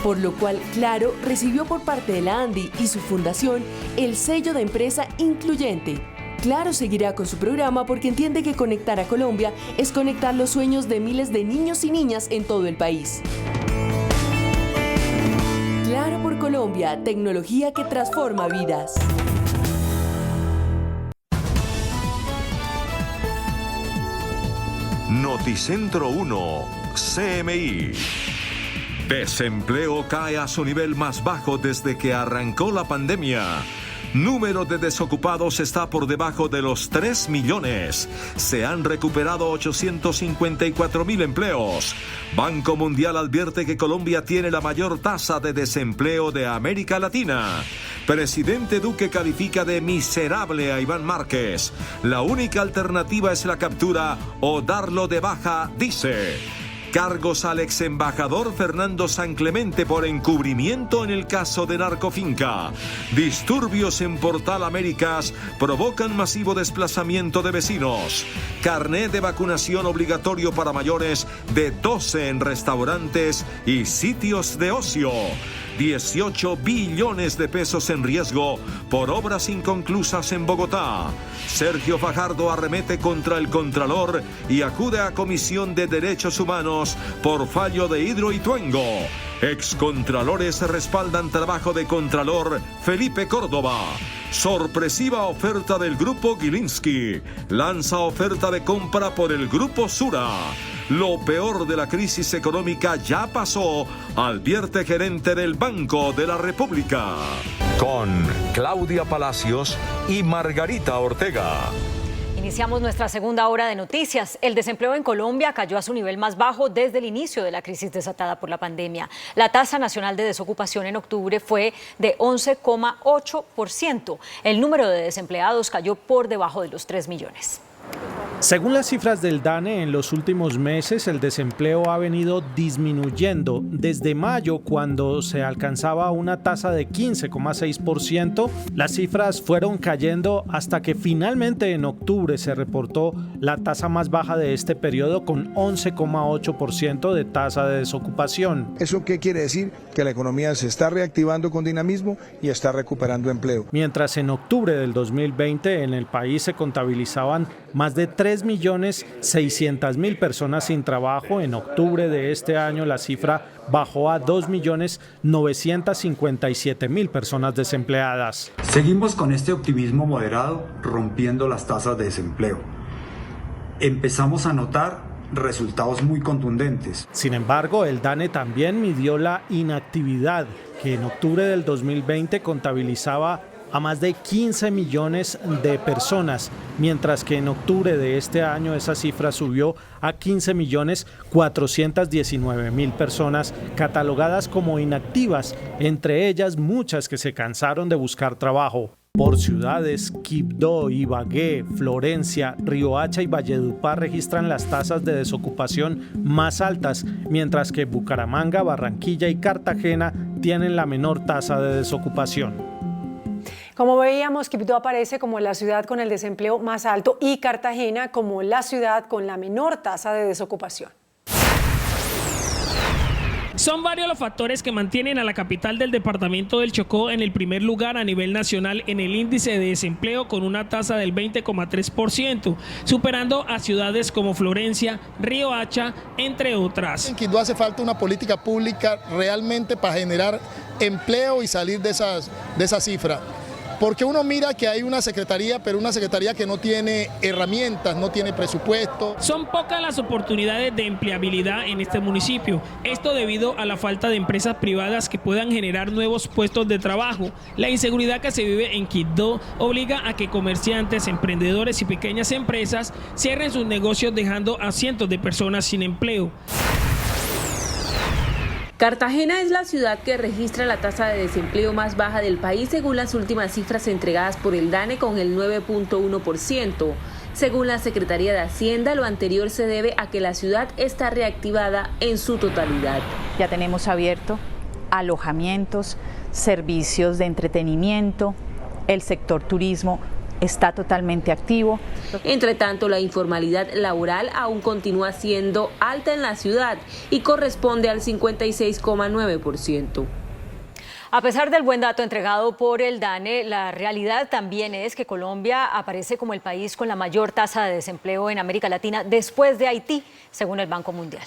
Speaker 8: por lo cual Claro recibió por parte de la ANDI y su fundación el sello de empresa incluyente. Claro seguirá con su programa porque entiende que conectar a Colombia es conectar los sueños de miles de niños y niñas en todo el país. Claro por Colombia, tecnología que transforma vidas.
Speaker 1: Noticentro 1, CMI. Desempleo cae a su nivel más bajo desde que arrancó la pandemia. Número de desocupados está por debajo de los 3 millones. Se han recuperado 854.000 empleos. Banco Mundial advierte que Colombia tiene la mayor tasa de desempleo de América Latina. Presidente Duque califica de miserable a Iván Márquez. La única alternativa es la captura o darlo de baja, dice. Cargos al ex embajador Fernando San Clemente por encubrimiento en el caso de Narcofinca. Disturbios en Portal Américas provocan masivo desplazamiento de vecinos. Carnet de vacunación obligatorio para mayores de 12 en restaurantes y sitios de ocio. 18 billones de pesos en riesgo por obras inconclusas en Bogotá. Sergio Fajardo arremete contra el Contralor y acude a Comisión de Derechos Humanos por fallo de Hidroituango. Excontralores respaldan trabajo de Contralor Felipe Córdoba. Sorpresiva oferta del Grupo Gilinski. Lanza oferta de compra por el Grupo Sura. Lo peor de la crisis económica ya pasó, advierte gerente del Banco de la República. Con Claudia Palacios y Margarita Ortega.
Speaker 2: Iniciamos nuestra segunda hora de noticias. El desempleo en Colombia cayó a su nivel más bajo desde el inicio de la crisis desatada por la pandemia. La tasa nacional de desocupación en octubre fue de 11,8%. El número de desempleados cayó por debajo de los 3 millones.
Speaker 19: Según las cifras del DANE, en los últimos meses el desempleo ha venido disminuyendo. Desde mayo, cuando se alcanzaba una tasa de 15,6%, las cifras fueron cayendo hasta que finalmente en octubre se reportó la tasa más baja de este periodo con 11,8% de tasa de desocupación.
Speaker 20: ¿Eso qué quiere decir? Que la economía se está reactivando con dinamismo y está recuperando empleo.
Speaker 19: Mientras en octubre del 2020 en el país se contabilizaban más de 3.600.000 personas sin trabajo, en octubre de este año la cifra bajó a 2.957.000 personas desempleadas.
Speaker 21: Seguimos con este optimismo moderado, rompiendo las tasas de desempleo. Empezamos a notar resultados muy contundentes.
Speaker 19: Sin embargo, el DANE también midió la inactividad, que en octubre del 2020 contabilizaba a más de 15 millones de personas, mientras que en octubre de este año esa cifra subió a 15.419.000 personas catalogadas como inactivas, entre ellas muchas que se cansaron de buscar trabajo. Por ciudades, Quibdó, Ibagué, Florencia, Riohacha y Valledupar registran las tasas de desocupación más altas, mientras que Bucaramanga, Barranquilla y Cartagena tienen la menor tasa de desocupación.
Speaker 3: Como veíamos, Quibdó aparece como la ciudad con el desempleo más alto y Cartagena como la ciudad con la menor tasa de desocupación.
Speaker 22: Son varios los factores que mantienen a la capital del departamento del Chocó en el primer lugar a nivel nacional en el índice de desempleo con una tasa del 20,3%, superando a ciudades como Florencia, Riohacha, entre otras.
Speaker 23: En Quibdó hace falta una política pública realmente para generar empleo y salir de esa cifra. Porque uno mira que hay una secretaría, pero una secretaría que no tiene herramientas, no tiene presupuesto.
Speaker 22: Son pocas las oportunidades de empleabilidad en este municipio. Esto debido a la falta de empresas privadas que puedan generar nuevos puestos de trabajo. La inseguridad que se vive en Quibdó obliga a que comerciantes, emprendedores y pequeñas empresas cierren sus negocios dejando a cientos de personas sin empleo.
Speaker 5: Cartagena es la ciudad que registra la tasa de desempleo más baja del país según las últimas cifras entregadas por el DANE con el 9.1%. Según la Secretaría de Hacienda, lo anterior se debe a que la ciudad está reactivada en su totalidad.
Speaker 6: Ya tenemos abierto alojamientos, servicios de entretenimiento, el sector turismo está totalmente activo.
Speaker 5: Entre tanto, la informalidad laboral aún continúa siendo alta en la ciudad y corresponde al 56,9%.
Speaker 2: A pesar del buen dato entregado por el DANE, la realidad también es que Colombia aparece como el país con la mayor tasa de desempleo en América Latina después de Haití, según el Banco Mundial.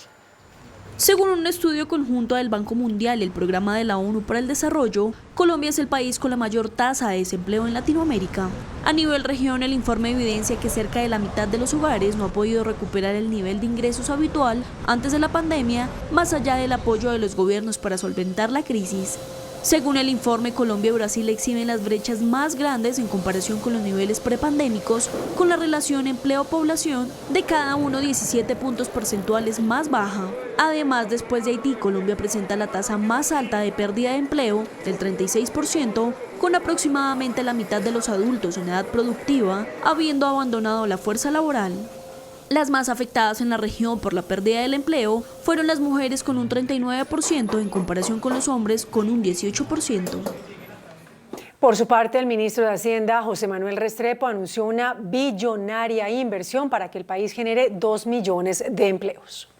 Speaker 7: Según un estudio conjunto del Banco Mundial y el Programa de la ONU para el Desarrollo, Colombia es el país con la mayor tasa de desempleo en Latinoamérica. A nivel región, el informe evidencia que cerca de la mitad de los hogares no ha podido recuperar el nivel de ingresos habitual antes de la pandemia, más allá del apoyo de los gobiernos para solventar la crisis. Según el informe, Colombia y Brasil exhiben las brechas más grandes en comparación con los niveles prepandémicos, con la relación empleo-población de cada uno 17 puntos porcentuales más baja. Además, después de Haití, Colombia presenta la tasa más alta de pérdida de empleo, del 36%, con aproximadamente la mitad de los adultos en edad productiva habiendo abandonado la fuerza laboral. Las más afectadas en la región por la pérdida del empleo fueron las mujeres con un 39% en comparación con los hombres con un 18%.
Speaker 3: Por su parte, el ministro de Hacienda, José Manuel Restrepo, anunció una billonaria inversión para que el país genere 2 millones de empleos.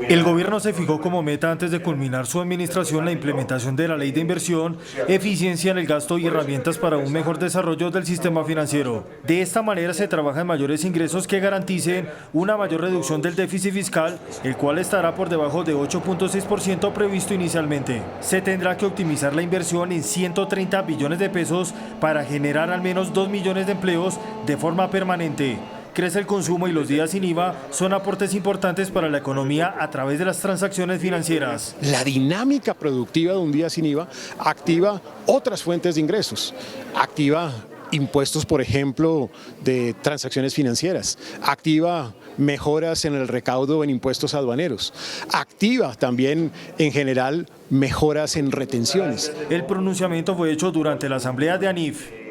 Speaker 24: El gobierno se fijó como meta antes de culminar su administración la implementación de la ley de inversión, eficiencia en el gasto y herramientas para un mejor desarrollo del sistema financiero. De esta manera se trabaja en mayores ingresos que garanticen una mayor reducción del déficit fiscal, el cual estará por debajo de 8.6% previsto inicialmente. Se tendrá que optimizar la inversión en 130 billones de pesos para generar al menos 2 millones de empleos de forma permanente. Crece el consumo y los días sin IVA son aportes importantes para la economía a través de las transacciones financieras.
Speaker 25: La dinámica productiva de un día sin IVA activa otras fuentes de ingresos, activa impuestos, por ejemplo, de transacciones financieras, activa mejoras en el recaudo en impuestos aduaneros, activa también en general mejoras en retenciones.
Speaker 24: El pronunciamiento fue hecho durante la asamblea de ANIF.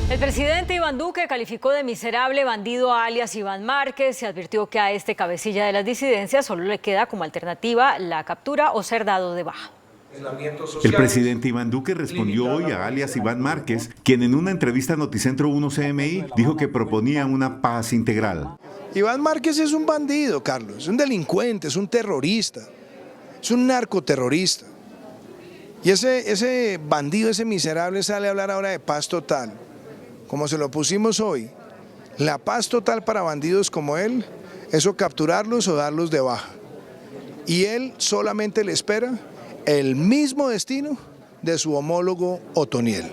Speaker 2: El presidente Iván Duque calificó de miserable bandido a alias Iván Márquez y advirtió que a este cabecilla de las disidencias solo le queda como alternativa la captura o ser dado de baja.
Speaker 26: El presidente Iván Duque respondió hoy a alias Iván Márquez, quien en una entrevista a Noticentro 1 CMI dijo que proponía una paz integral.
Speaker 20: Iván Márquez es un bandido, Carlos, es un delincuente, es un terrorista, es un narcoterrorista. Y ese bandido, ese miserable sale a hablar ahora de paz total. Como se lo pusimos hoy, la paz total para bandidos como él, eso capturarlos o darlos de baja. Y él solamente le espera el mismo destino de su homólogo Otoniel.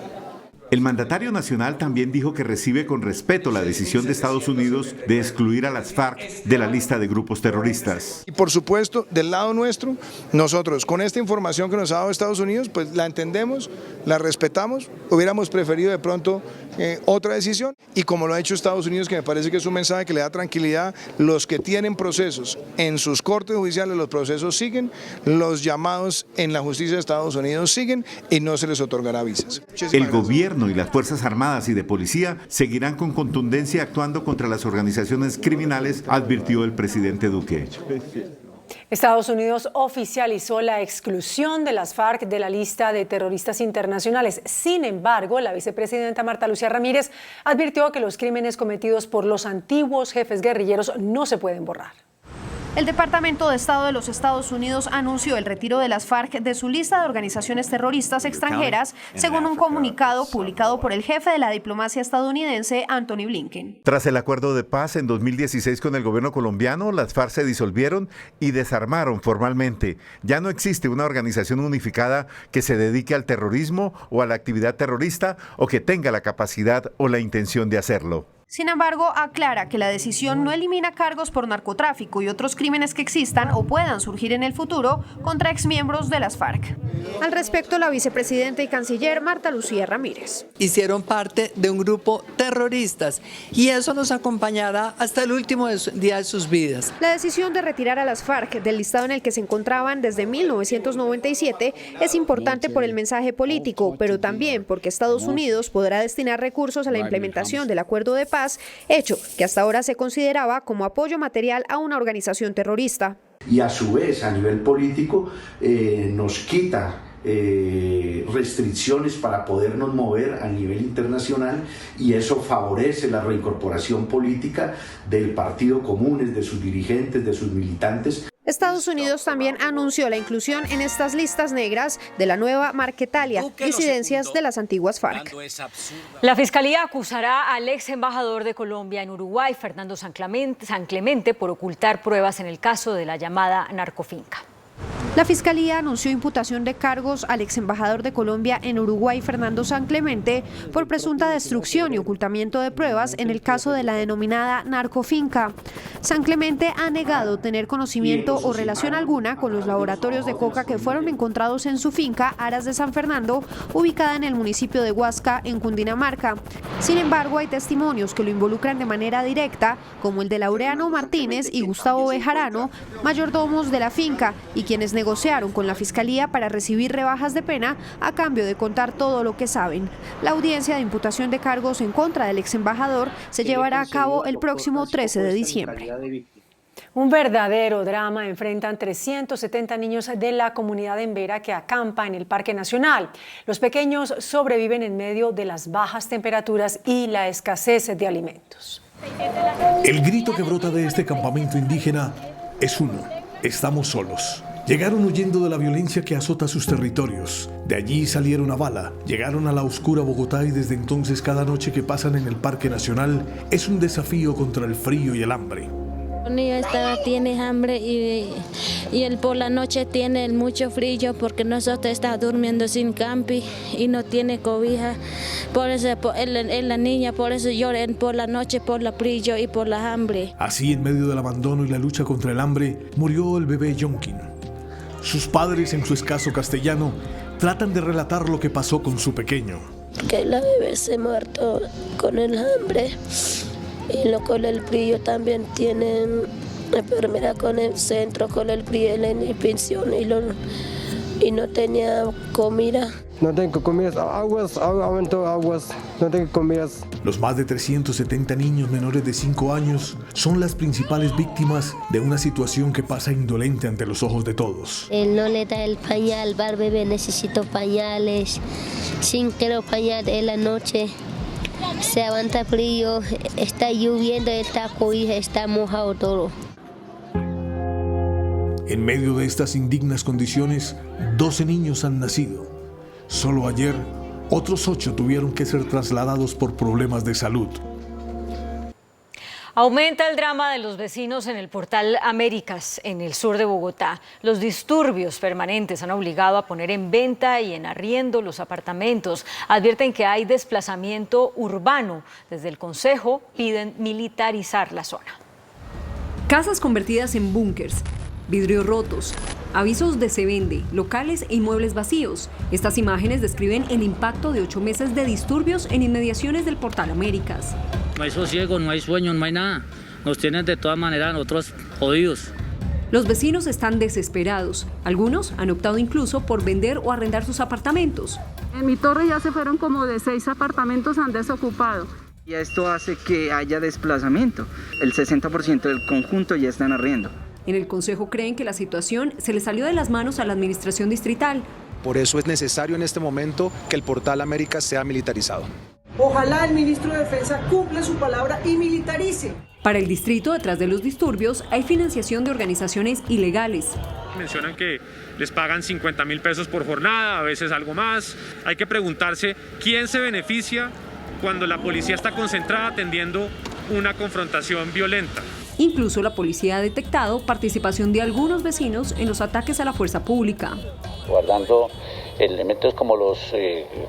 Speaker 26: El mandatario nacional también dijo que recibe con respeto la decisión de Estados Unidos de excluir a las FARC de la lista de grupos terroristas.
Speaker 20: Y por supuesto, del lado nuestro, nosotros con esta información que nos ha dado Estados Unidos, pues la entendemos, la respetamos, hubiéramos preferido de pronto otra decisión, y como lo ha hecho Estados Unidos, que me parece que es un mensaje que le da tranquilidad, los que tienen procesos en sus cortes judiciales, los procesos siguen, los llamados en la justicia de Estados Unidos siguen y no se les otorgará visas.
Speaker 26: El gobierno y las Fuerzas Armadas y de Policía seguirán con contundencia actuando contra las organizaciones criminales, advirtió el presidente Duque.
Speaker 3: Estados Unidos oficializó la exclusión de las FARC de la lista de terroristas internacionales. Sin embargo, la vicepresidenta Marta Lucía Ramírez advirtió que los crímenes cometidos por los antiguos jefes guerrilleros no se pueden borrar.
Speaker 27: El Departamento de Estado de los Estados Unidos anunció el retiro de las FARC de su lista de organizaciones terroristas extranjeras, según un comunicado publicado por el jefe de la diplomacia estadounidense, Anthony Blinken.
Speaker 26: Tras el acuerdo de paz en 2016 con el gobierno colombiano, las FARC se disolvieron y desarmaron formalmente. Ya no existe una organización unificada que se dedique al terrorismo o a la actividad terrorista o que tenga la capacidad o la intención de hacerlo.
Speaker 27: Sin embargo, aclara que la decisión no elimina cargos por narcotráfico y otros crímenes que existan o puedan surgir en el futuro contra exmiembros de las FARC. Al respecto, la vicepresidenta y canciller Marta Lucía Ramírez.
Speaker 4: Hicieron parte de un grupo terroristas y eso nos acompañará hasta el último día de sus vidas.
Speaker 27: La decisión de retirar a las FARC del listado en el que se encontraban desde 1997 es importante por el mensaje político, pero también porque Estados Unidos podrá destinar recursos a la implementación del acuerdo de paz, hecho que hasta ahora se consideraba como apoyo material a una organización terrorista.
Speaker 9: Y a su vez, a nivel político, nos quita restricciones para podernos mover a nivel internacional y eso favorece la reincorporación política del Partido Común, de sus dirigentes, de sus militantes.
Speaker 27: Estados Unidos también anunció la inclusión en estas listas negras de la nueva Marquetalia, disidencias de las antiguas FARC.
Speaker 2: La Fiscalía acusará al ex embajador de Colombia en Uruguay, Fernando San Clemente, por ocultar pruebas en el caso de la llamada narcofinca.
Speaker 27: La Fiscalía anunció imputación de cargos al ex embajador de Colombia en Uruguay, Fernando San Clemente, por presunta destrucción y ocultamiento de pruebas en el caso de la denominada narcofinca. San Clemente ha negado tener conocimiento o relación alguna con los laboratorios de coca que fueron encontrados en su finca Aras de San Fernando, ubicada en el municipio de Huasca, en Cundinamarca. Sin embargo, hay testimonios que lo involucran de manera directa, como el de Laureano Martínez y Gustavo Bejarano, mayordomos de la finca, y quienes negociaron con la Fiscalía para recibir rebajas de pena a cambio de contar todo lo que saben. La audiencia de imputación de cargos en contra del ex embajador se llevará a cabo el próximo 13 de diciembre.
Speaker 3: Un verdadero drama enfrentan 370 niños de la comunidad embera que acampa en el Parque Nacional. Los pequeños sobreviven en medio de las bajas temperaturas y la escasez de alimentos.
Speaker 10: El grito que brota de este campamento indígena es uno: estamos solos. Llegaron huyendo de la violencia que azota sus territorios. De allí salieron a bala, llegaron a la oscura Bogotá y desde entonces cada noche que pasan en el Parque Nacional es un desafío contra el frío y el hambre.
Speaker 11: Un niño tiene hambre y él por la noche tiene mucho frío porque nosotros está durmiendo sin campi y no tiene cobija. Por eso la niña, por eso llora por la noche por la frío y por la hambre.
Speaker 10: Así, en medio del abandono y la lucha contra el hambre, murió el bebé Yonkin. Sus padres, en su escaso castellano, tratan de relatar lo que pasó con su pequeño.
Speaker 11: Que la bebé se muerto con el hambre y con el frío también tienen enfermera con el centro, con el frío en pensión y no tenía comida.
Speaker 12: No tengo comidas, aguas, no tengo comidas.
Speaker 10: Los más de 370 niños menores de 5 años son las principales víctimas de una situación que pasa indolente ante los ojos de todos.
Speaker 11: Él no le da el pañal, va bebé, necesito pañales, sin quiero pañal en la noche. Se aguanta frío, está lloviendo, está cobija, está mojado todo.
Speaker 10: En medio de estas indignas condiciones, 12 niños han nacido. Solo ayer, otros 8 tuvieron que ser trasladados por problemas de salud.
Speaker 2: Aumenta el drama de los vecinos en el Portal Américas, en el sur de Bogotá. Los disturbios permanentes han obligado a poner en venta y en arriendo los apartamentos. Advierten que hay desplazamiento urbano. Desde el Consejo piden militarizar la zona.
Speaker 13: Casas convertidas en búnkers, vidrios rotos, avisos de se vende, locales e inmuebles vacíos. Estas imágenes describen el impacto de 8 meses de disturbios en inmediaciones del Portal Américas.
Speaker 14: No hay sosiego, no hay sueño, no hay nada. Nos tienen de todas maneras nosotros jodidos.
Speaker 13: Los vecinos están desesperados. Algunos han optado incluso por vender o arrendar sus apartamentos.
Speaker 28: En mi torre ya se fueron como de 6 apartamentos, han desocupado.
Speaker 29: Y esto hace que haya desplazamiento. El 60% del conjunto ya están arriendo.
Speaker 13: En el Consejo creen que la situación se le salió de las manos a la administración distrital.
Speaker 30: Por eso es necesario en este momento que el Portal Américas sea militarizado.
Speaker 31: Ojalá el ministro de Defensa cumpla su palabra y militarice.
Speaker 13: Para el distrito, detrás de los disturbios, hay financiación de organizaciones ilegales.
Speaker 32: Mencionan que les pagan 50.000 pesos por jornada, a veces algo más. Hay que preguntarse quién se beneficia cuando la policía está concentrada atendiendo una confrontación violenta.
Speaker 13: Incluso la policía ha detectado participación de algunos vecinos en los ataques a la fuerza pública.
Speaker 33: Guardando
Speaker 1: elementos como los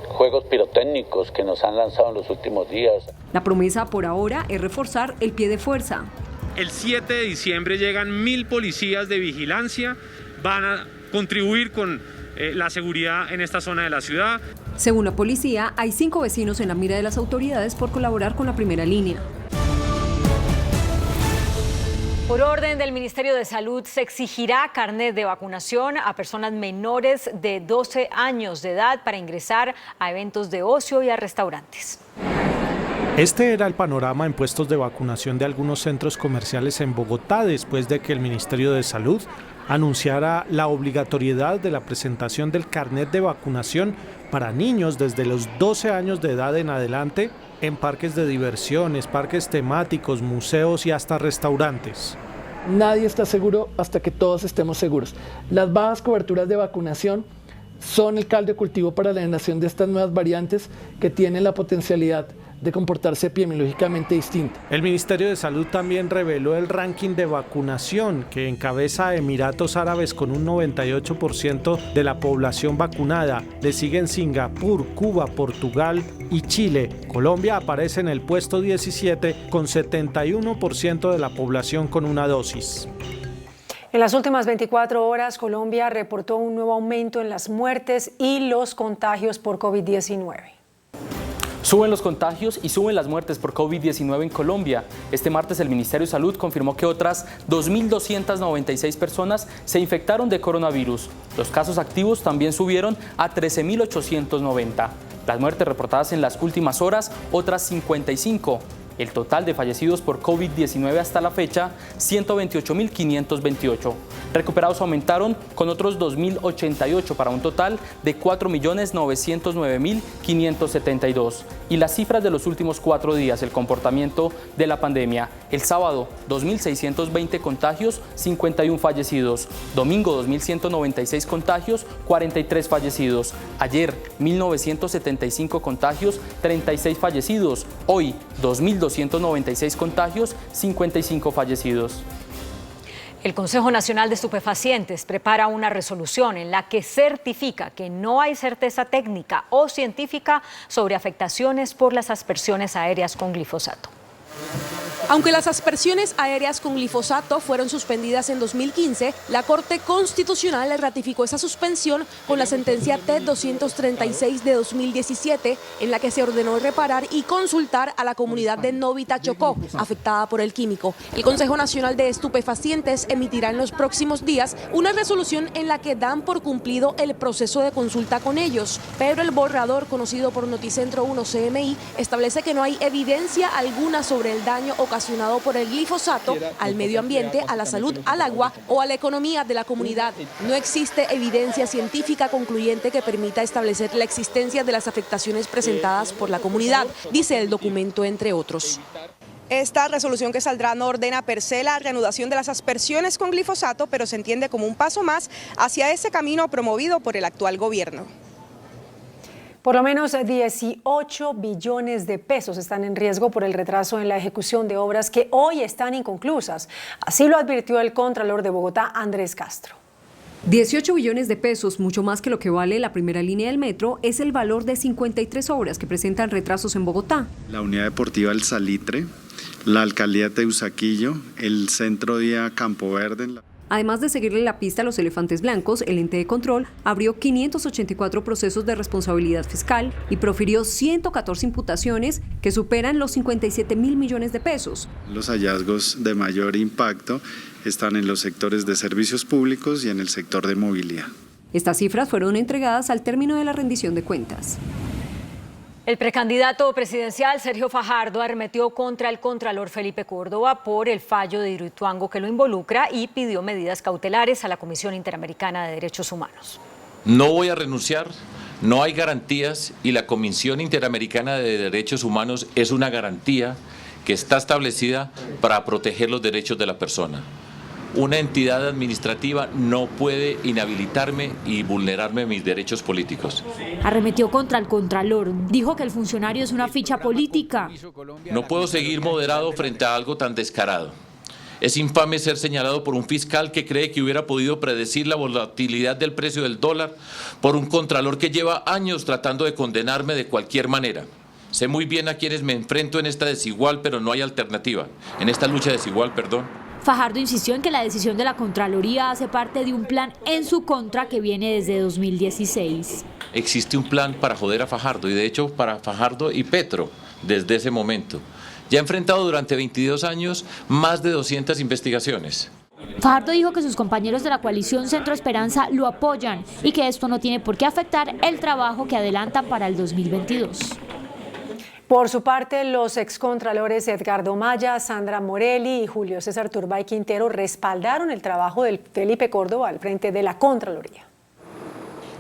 Speaker 1: juegos pirotécnicos que nos han lanzado en los últimos días.
Speaker 13: La promesa por ahora es reforzar el pie de fuerza.
Speaker 32: El 7 de diciembre llegan 1000 policías de vigilancia, van a contribuir con la seguridad en esta zona de la ciudad.
Speaker 13: Según la policía, hay 5 vecinos en la mira de las autoridades por colaborar con la primera línea.
Speaker 2: Por orden del Ministerio de Salud, se exigirá carnet de vacunación a personas menores de 12 años de edad para ingresar a eventos de ocio y a restaurantes.
Speaker 5: Este era el panorama en puestos de vacunación de algunos centros comerciales en Bogotá después de que el Ministerio de Salud anunciara la obligatoriedad de la presentación del carnet de vacunación para niños desde los 12 años de edad en adelante en parques de diversiones, parques temáticos, museos y hasta restaurantes.
Speaker 6: Nadie está seguro hasta que todos estemos seguros. Las bajas coberturas de vacunación son el caldo de cultivo para la generación de estas nuevas variantes que tienen la potencialidad de comportarse epidemiológicamente distinto.
Speaker 5: El Ministerio de Salud también reveló el ranking de vacunación que encabeza Emiratos Árabes con un 98% de la población vacunada. Le siguen Singapur, Cuba, Portugal y Chile. Colombia aparece en el puesto 17 con 71% de la población con una dosis.
Speaker 3: En las últimas 24 horas, Colombia reportó un nuevo aumento en las muertes y los contagios por COVID-19.
Speaker 8: Suben los contagios y suben las muertes por COVID-19 en Colombia. Este martes el Ministerio de Salud confirmó que otras 2.296 personas se infectaron de coronavirus. Los casos activos también subieron a 13.890. Las muertes reportadas en las últimas horas, otras 55. El total de fallecidos por COVID-19 hasta la fecha, 128.528. Recuperados aumentaron con otros 2.088 para un total de 4.909.572. Y las cifras de los últimos 4 días, el comportamiento de la pandemia. El sábado, 2.620 contagios, 51 fallecidos. Domingo, 2.196 contagios, 43 fallecidos. Ayer, 1.975 contagios, 36 fallecidos. Hoy, 2.296 contagios, 55 fallecidos.
Speaker 2: El Consejo Nacional de Estupefacientes prepara una resolución en la que certifica que no hay certeza técnica o científica sobre afectaciones por las aspersiones aéreas con glifosato.
Speaker 15: Aunque las aspersiones aéreas con glifosato fueron suspendidas en 2015, la Corte Constitucional ratificó esa suspensión con la sentencia T-236 de 2017, en la que se ordenó reparar y consultar a la comunidad de Novita Chocó, afectada por el químico. El Consejo Nacional de Estupefacientes emitirá en los próximos días una resolución en la que dan por cumplido el proceso de consulta con ellos, pero el borrador, conocido por Noticentro 1 CMI, establece que no hay evidencia alguna sobre el daño ocasionado por el glifosato al medio ambiente, a la salud, al agua o a la economía de la comunidad. No existe evidencia científica concluyente que permita establecer la existencia de las afectaciones presentadas por la comunidad, dice el documento, entre otros.
Speaker 16: Esta resolución que saldrá no ordena per se la reanudación de las aspersiones con glifosato, pero se entiende como un paso más hacia ese camino promovido por el actual gobierno.
Speaker 3: Por lo menos 18 billones de pesos están en riesgo por el retraso en la ejecución de obras que hoy están inconclusas. Así lo advirtió el Contralor de Bogotá, Andrés Castro.
Speaker 13: 18 billones de pesos, mucho más que lo que vale la primera línea del metro, es el valor de 53 obras que presentan retrasos en Bogotá.
Speaker 17: La unidad deportiva El Salitre, la alcaldía de Teusaquillo, el centro día Campo Verde.
Speaker 13: Además de seguirle la pista a los elefantes blancos, el ente de control abrió 584 procesos de responsabilidad fiscal y profirió 114 imputaciones que superan los 57.000 millones de pesos.
Speaker 17: Los hallazgos de mayor impacto están en los sectores de servicios públicos y en el sector de movilidad.
Speaker 13: Estas cifras fueron entregadas al término de la rendición de cuentas.
Speaker 2: El precandidato presidencial Sergio Fajardo arremetió contra el contralor Felipe Córdoba por el fallo de Hidroituango que lo involucra y pidió medidas cautelares a la Comisión Interamericana de Derechos Humanos.
Speaker 18: No voy a renunciar, no hay garantías y la Comisión Interamericana de Derechos Humanos es una garantía que está establecida para proteger los derechos de la persona. Una entidad administrativa no puede inhabilitarme y vulnerarme mis derechos políticos.
Speaker 19: Arremetió contra el contralor, dijo que el funcionario es una ficha política.
Speaker 18: No puedo seguir moderado frente a algo tan descarado. Es infame ser señalado por un fiscal que cree que hubiera podido predecir la volatilidad del precio del dólar, por un contralor que lleva años tratando de condenarme de cualquier manera. Sé muy bien a quienes me enfrento en esta desigual, pero no hay alternativa. En esta lucha desigual, perdón.
Speaker 19: Fajardo insistió en que la decisión de la Contraloría hace parte de un plan en su contra que viene desde 2016.
Speaker 18: Existe un plan para joder a Fajardo, y de hecho para Fajardo y Petro, desde ese momento. Ya ha enfrentado durante 22 años más de 200 investigaciones.
Speaker 19: Fajardo dijo que sus compañeros de la coalición Centro Esperanza lo apoyan y que esto no tiene por qué afectar el trabajo que adelantan para el 2022.
Speaker 3: Por su parte, los excontralores Edgardo Maya, Sandra Morelli y Julio César Turbay Quintero respaldaron el trabajo de Felipe Córdoba al frente de la Contraloría.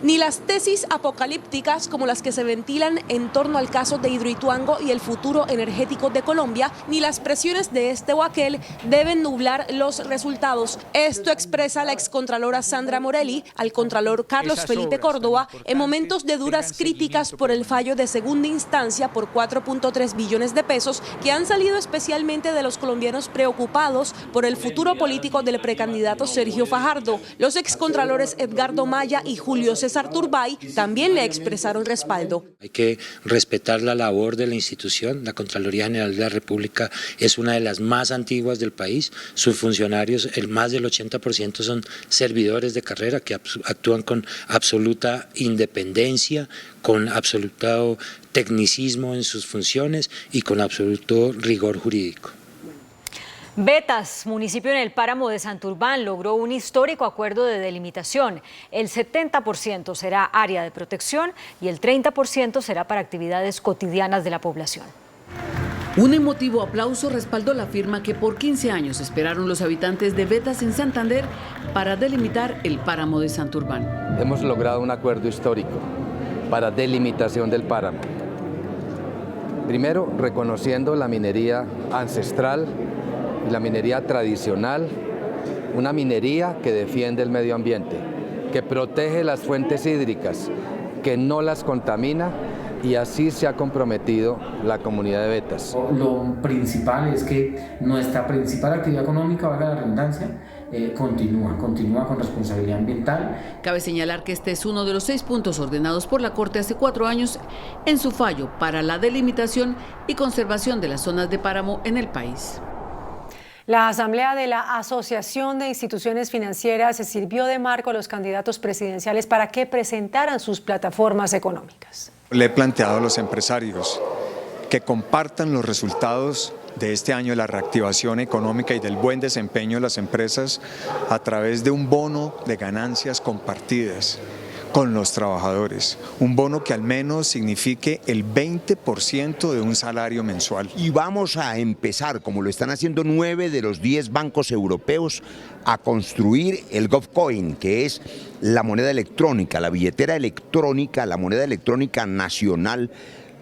Speaker 15: Ni las tesis apocalípticas como las que se ventilan en torno al caso de Hidroituango y el futuro energético de Colombia, ni las presiones de este o aquel deben nublar los resultados. Esto expresa la excontralora Sandra Morelli al contralor Carlos Felipe Córdoba en momentos de duras críticas por el fallo de segunda instancia por 4.3 billones de pesos que han salido especialmente de los colombianos preocupados por el futuro político del precandidato Sergio Fajardo. Los excontralores Edgardo Maya y Julio César Turbay también le expresaron respaldo.
Speaker 4: Hay que respetar la labor de la institución. La Contraloría General de la República es una de las más antiguas del país. Sus funcionarios, más del 80% son servidores de carrera que actúan con absoluta independencia, con absoluto tecnicismo en sus funciones y con absoluto rigor jurídico.
Speaker 2: Betas, municipio en el páramo de Santurbán, logró un histórico acuerdo de delimitación. El 70% será área de protección y el 30% será para actividades cotidianas de la población.
Speaker 7: Un emotivo aplauso respaldó la firma que por 15 años esperaron los habitantes de Betas en Santander para delimitar el páramo de Santurbán.
Speaker 9: Hemos logrado un acuerdo histórico para delimitación del páramo. Primero, reconociendo la minería ancestral y la minería tradicional, una minería que defiende el medio ambiente, que protege las fuentes hídricas, que no las contamina, y así se ha comprometido la comunidad de Betas.
Speaker 12: Lo principal es que nuestra principal actividad económica, valga la redundancia, continúa con responsabilidad ambiental.
Speaker 7: Cabe señalar que este es uno de los 6 puntos ordenados por la Corte hace 4 años en su fallo para la delimitación y conservación de las zonas de páramo en el país.
Speaker 3: La Asamblea de la Asociación de Instituciones Financieras se sirvió de marco a los candidatos presidenciales para que presentaran sus plataformas económicas.
Speaker 30: Le he planteado a los empresarios que compartan los resultados de este año de la reactivación económica y del buen desempeño de las empresas a través de un bono de ganancias compartidas con los trabajadores, un bono que al menos signifique el 20% de un salario mensual.
Speaker 20: Y vamos a empezar, como lo están haciendo 9 de los 10 bancos europeos, a construir el GovCoin, que es la moneda electrónica, la billetera electrónica, la moneda electrónica nacional,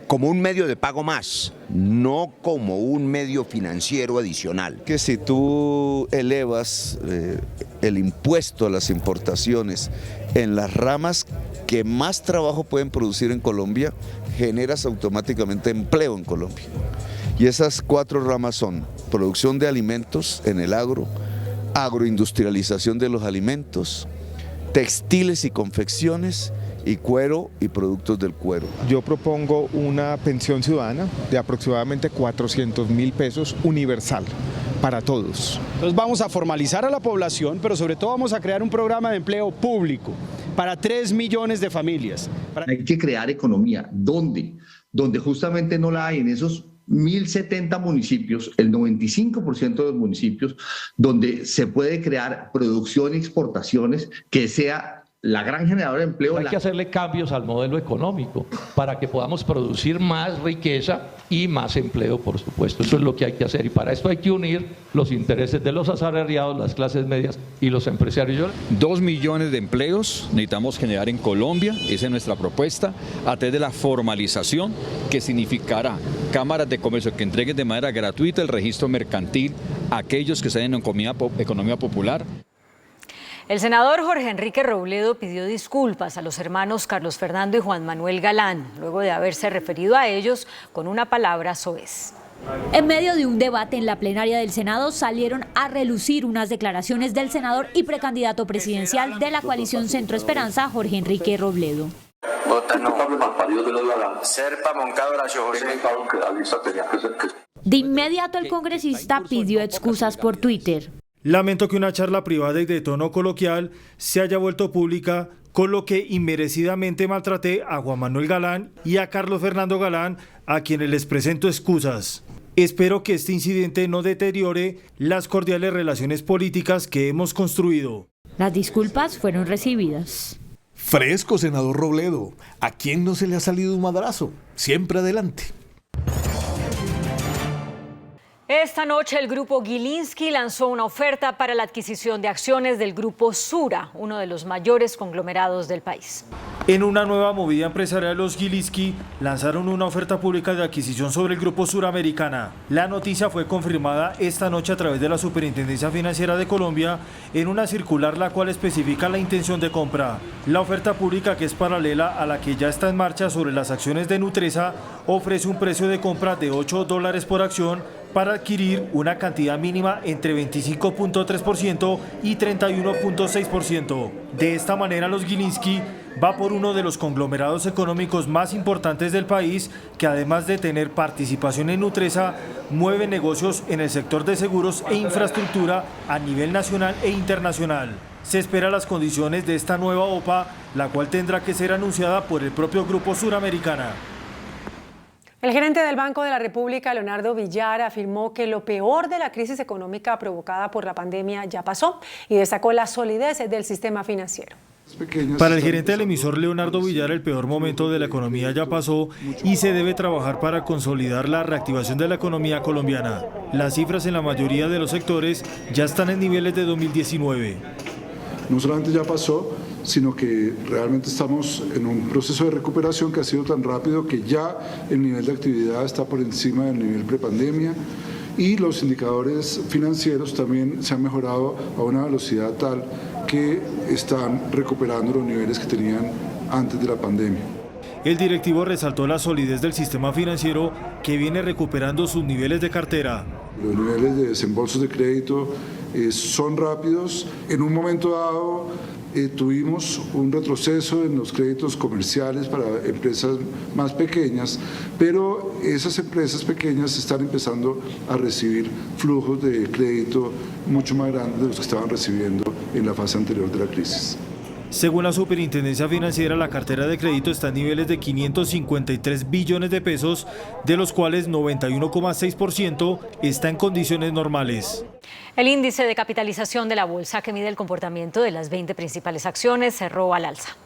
Speaker 20: como un medio de pago más, no como un medio financiero adicional.
Speaker 21: Que si tú elevas el impuesto a las importaciones en las ramas que más trabajo pueden producir en Colombia, generas automáticamente empleo en Colombia. Y esas 4 ramas son producción de alimentos en el agro, agroindustrialización de los alimentos, textiles y confecciones, y cuero y productos del cuero.
Speaker 22: Yo propongo una pensión ciudadana de aproximadamente 400.000 pesos universal para todos.
Speaker 23: Entonces vamos a formalizar a la población, pero sobre todo vamos a crear un programa de empleo público para 3 millones de familias.
Speaker 24: Hay que crear economía. ¿Dónde? Donde justamente no la hay, en esos 1.070 municipios, el 95% de los municipios, donde se puede crear producción y exportaciones que sea la gran generadora de empleo.
Speaker 25: Hay que hacerle cambios al modelo económico para que podamos producir más riqueza y más empleo, por supuesto. Eso es lo que hay que hacer, y para esto hay que unir los intereses de los asalariados, las clases medias y los empresarios.
Speaker 26: 2 millones de empleos necesitamos generar en Colombia, esa es nuestra propuesta, a través de la formalización, que significará cámaras de comercio que entreguen de manera gratuita el registro mercantil a aquellos que están en economía popular.
Speaker 2: El senador Jorge Enrique Robledo pidió disculpas a los hermanos Carlos Fernando y Juan Manuel Galán, luego de haberse referido a ellos con una palabra soez.
Speaker 19: En medio de un debate en la plenaria del Senado salieron a relucir unas declaraciones del senador y precandidato presidencial de la coalición Centro Esperanza, Jorge Enrique Robledo. De inmediato el congresista pidió excusas por Twitter.
Speaker 1: Lamento que una charla privada y de tono coloquial se haya vuelto pública, con lo que inmerecidamente maltraté a Juan Manuel Galán y a Carlos Fernando Galán, a quienes les presento excusas. Espero que este incidente no deteriore las cordiales relaciones políticas que hemos construido.
Speaker 19: Las disculpas fueron recibidas.
Speaker 5: Fresco, senador Robledo. ¿A quién no se le ha salido un madrazo? Siempre adelante.
Speaker 2: Esta noche el grupo Gilinski lanzó una oferta para la adquisición de acciones del grupo Sura, uno de los mayores conglomerados del país.
Speaker 1: En una nueva movida empresarial, los Gilinski lanzaron una oferta pública de adquisición sobre el grupo Suramericana. La noticia fue confirmada esta noche a través de la Superintendencia Financiera de Colombia en una circular la cual especifica la intención de compra. La oferta pública, que es paralela a la que ya está en marcha sobre las acciones de Nutresa, ofrece un precio de compra de $8 por acción para adquirir una cantidad mínima entre 25.3% y 31.6%. De esta manera, los Gilinski va por uno de los conglomerados económicos más importantes del país, que además de tener participación en Nutresa, mueve negocios en el sector de seguros e infraestructura a nivel nacional e internacional. Se esperan las condiciones de esta nueva OPA, la cual tendrá que ser anunciada por el propio grupo Suramericana.
Speaker 3: El gerente del Banco de la República, Leonardo Villar, afirmó que lo peor de la crisis económica provocada por la pandemia ya pasó y destacó la solidez del sistema financiero.
Speaker 1: Para el gerente del emisor Leonardo Villar, el peor momento de la economía ya pasó y se debe trabajar para consolidar la reactivación de la economía colombiana. Las cifras en la mayoría de los sectores ya están en niveles de 2019.
Speaker 6: No solamente ya pasó, sino que realmente estamos en un proceso de recuperación que ha sido tan rápido que ya el nivel de actividad está por encima del nivel prepandemia y los indicadores financieros también se han mejorado a una velocidad tal que están recuperando los niveles que tenían antes de la pandemia.
Speaker 1: El directivo resaltó la solidez del sistema financiero, que viene recuperando sus niveles de cartera.
Speaker 6: Los niveles de desembolsos de crédito son rápidos. En un momento dado tuvimos un retroceso en los créditos comerciales para empresas más pequeñas, pero esas empresas pequeñas están empezando a recibir flujos de crédito mucho más grandes de los que estaban recibiendo en la fase anterior de la crisis.
Speaker 1: Según la Superintendencia Financiera, la cartera de crédito está en niveles de 553 billones de pesos, de los cuales 91,6% está en condiciones normales.
Speaker 2: El índice de capitalización de la bolsa, que mide el comportamiento de las 20 principales acciones, cerró al alza.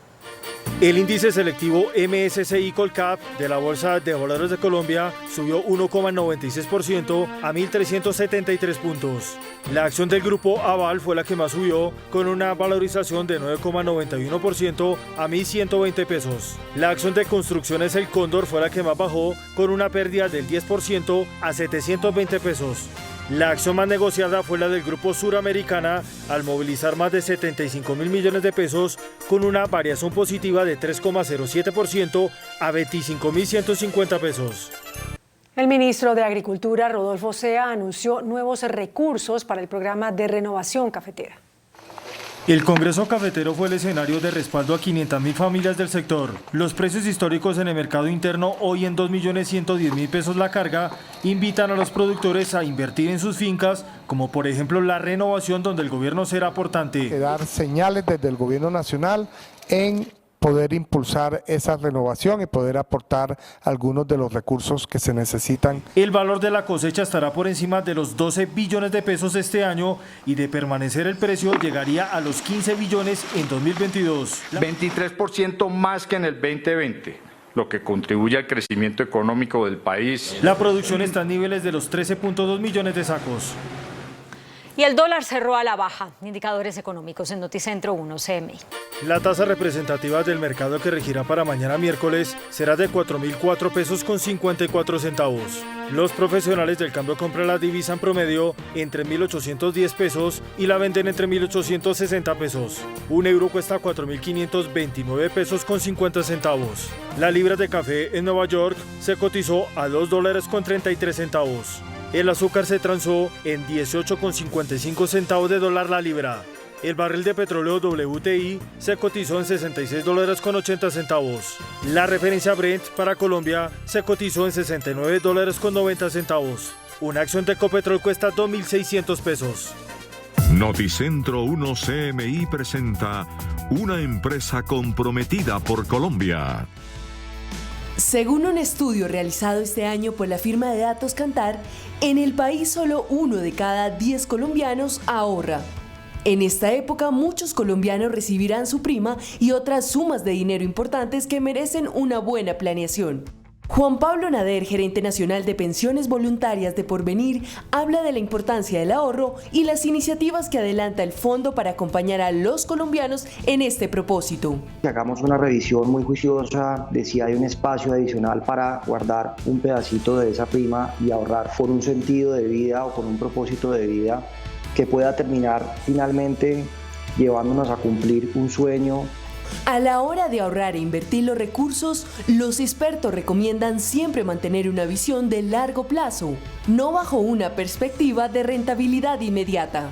Speaker 1: El índice selectivo MSCI Colcap de la Bolsa de Valores de Colombia subió 1,96% a 1.373 puntos. La acción del grupo Aval fue la que más subió, con una valorización de 9,91% a 1.120 pesos. La acción de Construcciones El Cóndor fue la que más bajó, con una pérdida del 10% a 720 pesos. La acción más negociada fue la del grupo Suramericana, al movilizar más de 75.000 millones de pesos, con una variación positiva de 3,07% a 25.150 pesos.
Speaker 3: El ministro de Agricultura, Rodolfo Sea, anunció nuevos recursos para el programa de renovación cafetera.
Speaker 1: El Congreso Cafetero fue el escenario de respaldo a 500.000 familias del sector. Los precios históricos en el mercado interno, hoy en 2.110.000 pesos la carga, invitan a los productores a invertir en sus fincas, como por ejemplo la renovación, donde el gobierno será aportante.
Speaker 8: Dar señales desde el gobierno nacional en poder impulsar esa renovación y poder aportar algunos de los recursos que se necesitan.
Speaker 1: El valor de la cosecha estará por encima de los 12 billones de pesos este año, y de permanecer el precio llegaría a los 15 billones en 2022.
Speaker 10: 23% más que en el 2020, lo que contribuye al crecimiento económico del país.
Speaker 1: La producción está en niveles de los 13.2 millones de sacos.
Speaker 2: Y el dólar cerró a la baja. Indicadores económicos en Noticentro 1 CMI.
Speaker 1: La tasa representativa del mercado que regirá para mañana miércoles será de 4.004 pesos con 54 centavos. Los profesionales del cambio compran la divisa en promedio entre 1.810 pesos y la venden entre 1.860 pesos. Un euro cuesta 4.529 pesos con 50 centavos. La libra de café en Nueva York se cotizó a $2 con 33 centavos. El azúcar se transó en 18,55 centavos de dólar la libra. El barril de petróleo WTI se cotizó en $66 con 80 centavos. La referencia Brent para Colombia se cotizó en $69 con 90 centavos. Una acción de Ecopetrol cuesta 2.600 pesos.
Speaker 11: Noticentro 1 CMI presenta una empresa comprometida por Colombia.
Speaker 13: Según un estudio realizado este año por la firma de datos Kantar, en el país solo 1 de cada 10 colombianos ahorra. En esta época, muchos colombianos recibirán su prima y otras sumas de dinero importantes que merecen una buena planeación. Juan Pablo Nader, gerente nacional de pensiones voluntarias de Porvenir, habla de la importancia del ahorro y las iniciativas que adelanta el fondo para acompañar a los colombianos en este propósito.
Speaker 14: Hagamos una revisión muy juiciosa de si hay un espacio adicional para guardar un pedacito de esa prima y ahorrar por un sentido de vida o con un propósito de vida que pueda terminar finalmente llevándonos a cumplir un sueño.
Speaker 13: A la hora de ahorrar e invertir los recursos, los expertos recomiendan siempre mantener una visión de largo plazo, no bajo una perspectiva de rentabilidad inmediata.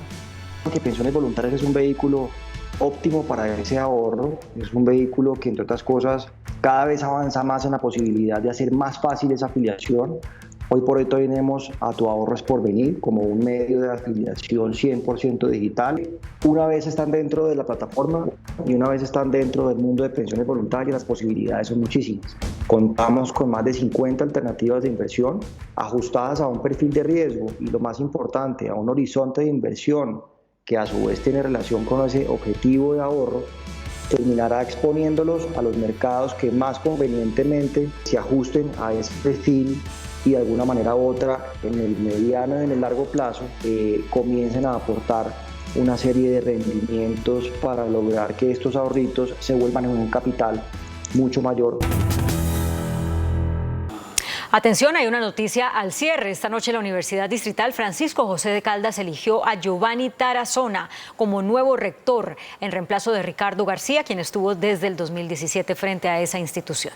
Speaker 14: Que Pensiones Voluntarias es un vehículo óptimo para ese ahorro, es un vehículo que, entre otras cosas, cada vez avanza más en la posibilidad de hacer más fácil esa afiliación. Hoy por hoy tenemos a Tu Ahorro es Porvenir como un medio de afiliación 100% digital. Una vez están dentro de la plataforma y una vez están dentro del mundo de pensiones voluntarias, las posibilidades son muchísimas. Contamos con más de 50 alternativas de inversión ajustadas a un perfil de riesgo y, lo más importante, a un horizonte de inversión que a su vez tiene relación con ese objetivo de ahorro. Terminará exponiéndolos a los mercados que más convenientemente se ajusten a ese perfil y de alguna manera u otra, en el mediano y en el largo plazo, comiencen a aportar una serie de rendimientos para lograr que estos ahorritos se vuelvan en un capital mucho mayor.
Speaker 2: Atención, hay una noticia al cierre. Esta noche la Universidad Distrital Francisco José de Caldas eligió a Giovanni Tarazona como nuevo rector, en reemplazo de Ricardo García, quien estuvo desde el 2017 frente a esa institución.